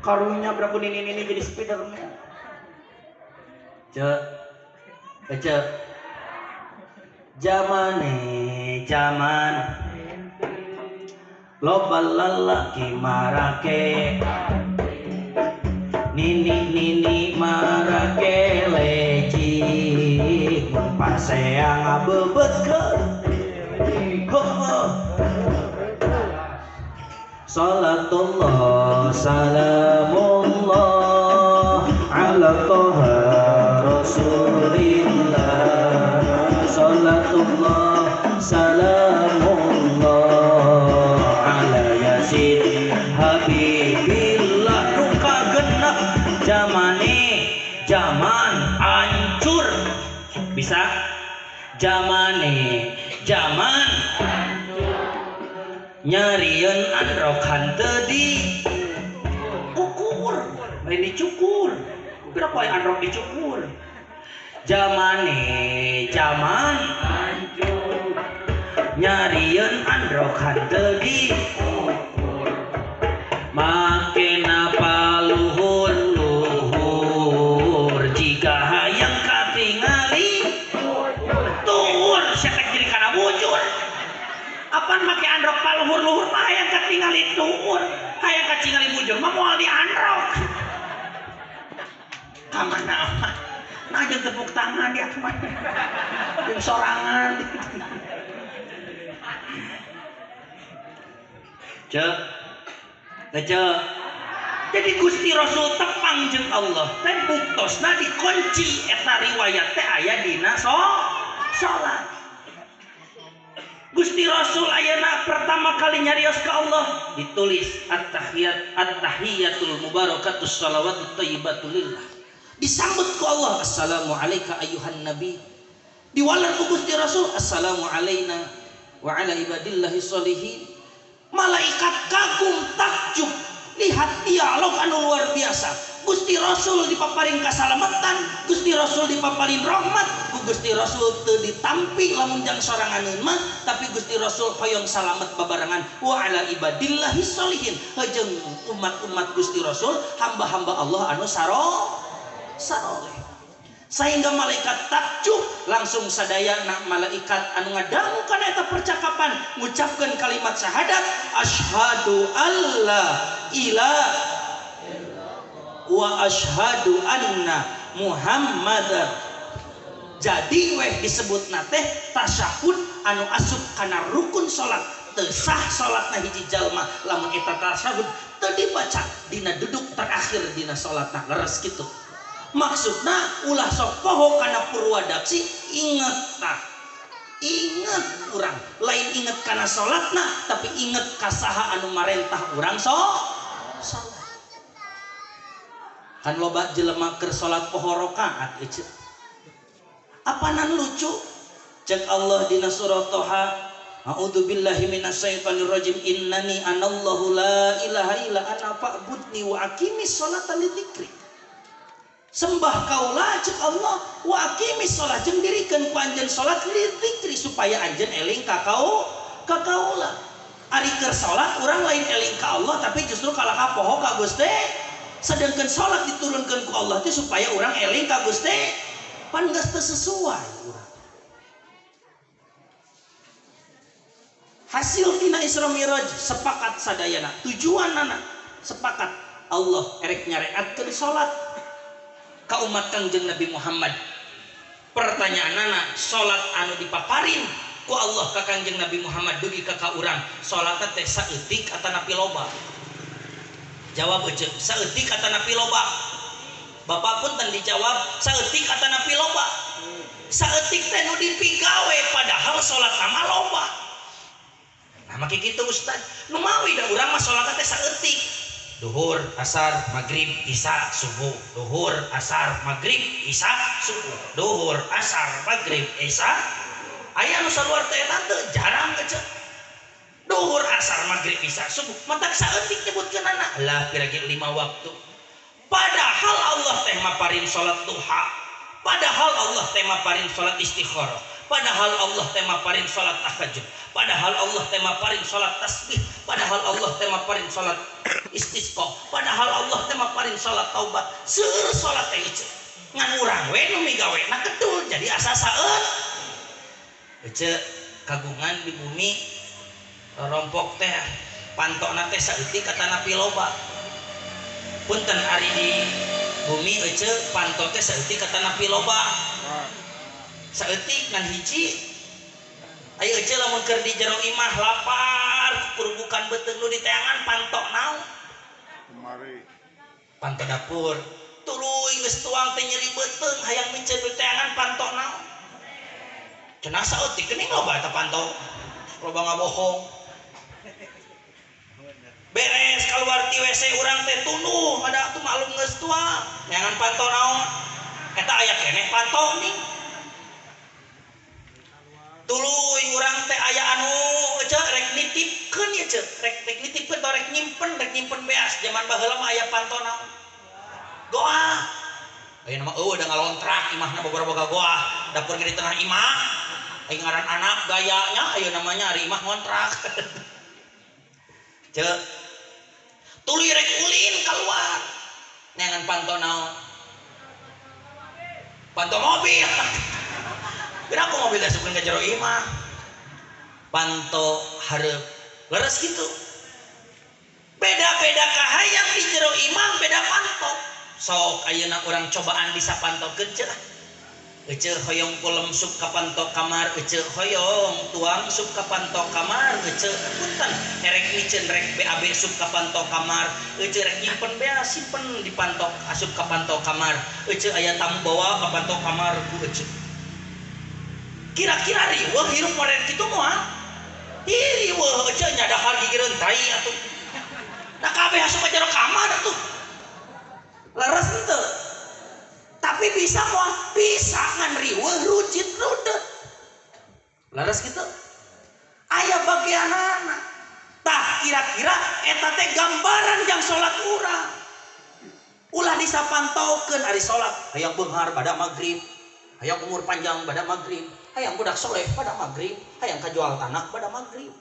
Karunya berapa nini jadi Spiderman. Cek zaman loba lalaki marake nini marake legging paseang abebetkeun salatullah salamullah ala toha rasulillah salatullah salamullah ala yasid habibillah nuka genep zaman hancur bisa zaman nyarieun androk hanteu di ukur lain dicukur pira poe androk dicukur zaman nyarieun androk hanteu di makena paluhur jika hayang katingali tuur siapa jadi kana bujur apaan make androk paluhur mah hayang katingali tuur hayang katingali bujur mah moal di androk kamana nah jeung tepuk tangan dia mah jeung sorangan jadi Gusti Rasul tepang jeung Allah teh buktosna dikunci eta riwayat teh aya dina salat. Gusti Rasul ayeuna pertama kali nyarios ka Allah ditulis at-tahiyatul mubarakatus shalawatut thayyibatul lillah. Disambut ku Allah assalamu alayka ayyuhan nabi. Diwalar ku Gusti Rasul assalamu alayna wa ala ibadillahi sholihin. Malaikat kagum takjub lihat dialog anu luar biasa. Gusti Rasul dipaparin kasalamatan, Gusti Rasul dipaparin rahmat, Gusti Rasul teu ditampi lamun jang soranganeun mah, tapi Gusti Rasul hoyong salamet babarengan wa ala ibadillahi sholihin. Jeung umat-umat Gusti Rasul, hamba-hamba Allah anu saroleh. Sehingga malaikat takjub langsung sadayana malaikat anu ngadangu kana eta percakapan ngucapkeun kalimat syahadat asyhadu alla ilaha wa asyhadu anna muhammadar. Jadi weh disebutna teh tasyahud anu asup kana rukun salat. Teu sah salatna hiji jalma lamun eta tasyahud teu dibaca dina duduk terakhir dina salatna leres kitu. Maksudna ulah sok poho kana purwadaksi inget urang lain inget kana salatna tapi inget kasaha anu marentah urang salat. Kan loba jelema keur salat poho rakaat ece apanan lucu cek Allah dina surah Toha a'udzubillahi minasyaitonir rajim innani anallahu la ilaha illa ana fa'budni wa aqimis sholata lidzikri. Sembah kaulah cek Allah wa aqimis sholat jeung dirikeun ku anjeun salat lidzikri supaya anjeun eling ka kaula. Ari keur salat urang lain eling ka Allah tapi justru kalahka poho ka Gusti. Sedangkan salat diturunkeun ku Allah teh supaya urang eling ka Gusti. Pan geus teu sesuai urang. hasil tina Isra Mi'raj sepakat sadayana tujuanana sepakat Allah erek nyareatkeun salat ka umat Kangjeng Nabi Muhammad. Pertanyaanana, salat anu dipaparin ku Allah ka Kangjeng Nabi Muhammad dugi ka urang, salatna teh saeutik atanapi loba? Jawab euceuk, saeutik atanapi loba. Bapak pun teu dijawab saeutik atanapi loba. Saeutik teh nu dipigawe padahal salat ama loba. Nah make kitu Ustaz, nu mawi da urang mah salatna teh saeutik. Duhur, asar, maghrib, isya, subuh. Duhur, asar, maghrib, isya, subuh. Duhur, asar, maghrib, isya. Aya nu saluar teh eta teu jarang kecek. Duhur, asar, maghrib, isya, subuh. Matak saeutik nyebutkeunana lah kira-kira 5 waktu. Padahal Allah teh maparin salat duha. Padahal Allah teh maparin salat istikharah. Padahal Allah teh maparin salat tahajud. Padahal Allah teh maparin salat tasbih. Padahal Allah teh maparin salat istisqa. Padahal Allah teh maparin salat taubat. Seueur salat teh euceuk. Ngan urang we nu migawena kedul jadi asa saeut. Euceuk kagungan di bumi rompok teh pantokna teh saeutik atanapi loba. Punten ari di bumi euceuk pantok teh saeutik atanapi loba. Saeutik ngan hiji ayo euceuk lamun keur di jero imah lapar kurbukan beuteung nu diteangan pantok naon kemari pantok dapur tuluy geus tuang teh nyeri beuteung hayang micen nu teangan pantok naon cenah saeutik geuning loba eta pantok loba ngabohong beres kaluar ti WC urang teh tunduh ada tuh maklum geus tuang neangan pantok naon eta aya keneh pantok nih tuluy urang teh aya anu euceuk rek nitipkeun ya ceuk rek nitipkeun atau rek nyimpen beas zaman baheula mah aya panto naon goa ayeuna mah eueuh da ngalontrak imahna boga goa dapur di tengah imah aya ngaran anak gayanya ayeuna namanya ari imah ngontrak ceuk tuluy rek ulin keluar neangan panto naon panto mobil. Kenapa mobil gasupkeun ka jero imah? Panto hareup. Leres gitu. Beda-beda kahayang di jero imah beda panto. Sok ayeuna urang cobaan bisa pantokeun ceuk. Euceuk hoyong kulem sup ka panto kamar, euceuk hoyong tuang sup ka panto kamar, euceuk punten erek micen rek BAB sup ka panto kamar, euceuk rek nyimpen bea simpen di panto asup ka panto kamar, euceuk aya tamu bawa ka panto kamar ku euceuk. Kira-kira riweuh hirup model kitu moal riweuh euceuk nya dahar gigireun tai atuh da kabeh asup ka jero kamar atuh leres henteu tapi bisa moal bisa ngan riweuh rujit rudet leres kitu aya bagianana tah kira-kira eta teh gambaran jang salat urang ulah disapantokeun ari salat hayang beunghar bada magrib hayang umur panjang pada maghrib, hayang budak soleh pada maghrib, hayang kajual tanah pada maghrib,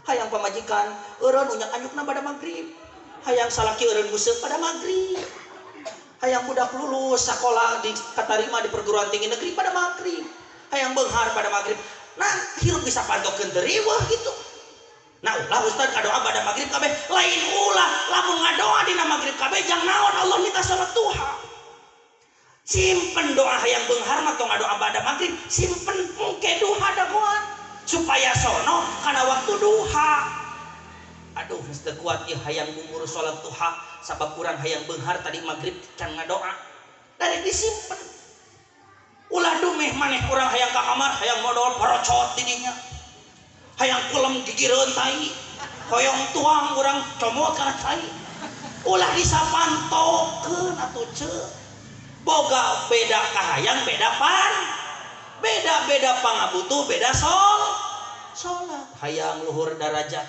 hayang pamajikan eureun unyak anyukna pada maghrib, hayang salaki eureun buseuk pada maghrib, hayang budak lulus sekolah di katarima di perguruan tinggi negeri pada maghrib, hayang beunghar pada maghrib. Nah hirup bisa pantokeun teu riweuh gitu. Nah ulah ustaz kadoa pada maghrib kabeh lain ulah lamun ngadoa dina maghrib kabeh jang naon Allah minta salat duha. Simpen doa hayang beunghar mah tong doa pada maghrib simpen engke duha dagoan supaya sono kana waktu duha. Aduh geus teu kuat ieu hayang ngurus salat duha sabab urang hayang beunghar tadi maghrib can ngadoa darek disimpen ulah dumeh maneh urang hayang ka kamar hayang modal parocot di dinya hayang kulem gigireun tai hoyong tuang urang comot kana tai ulah disapantokeun atuh ceuk boga beda kahayang beda pangabutuh beda salat hayang luhur darajat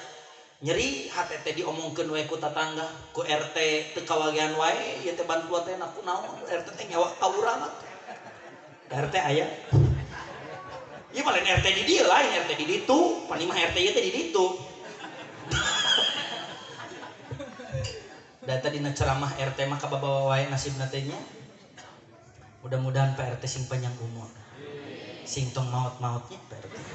nyeri hate teh diomongkeun we ku tatangga ku RT teu kawagean wae ieu teh bantuan teh naku naon RT teh nyawa ka urang RT aya ieu mah lain RT di dieu lain RT di ditu pan imah RT ieu teh di ditu da tadi na ceramah RT mah kababawa wae nasibna teh nya. Mudah-mudahan Pak RT sing panjang umur, sing tong maut-mautnya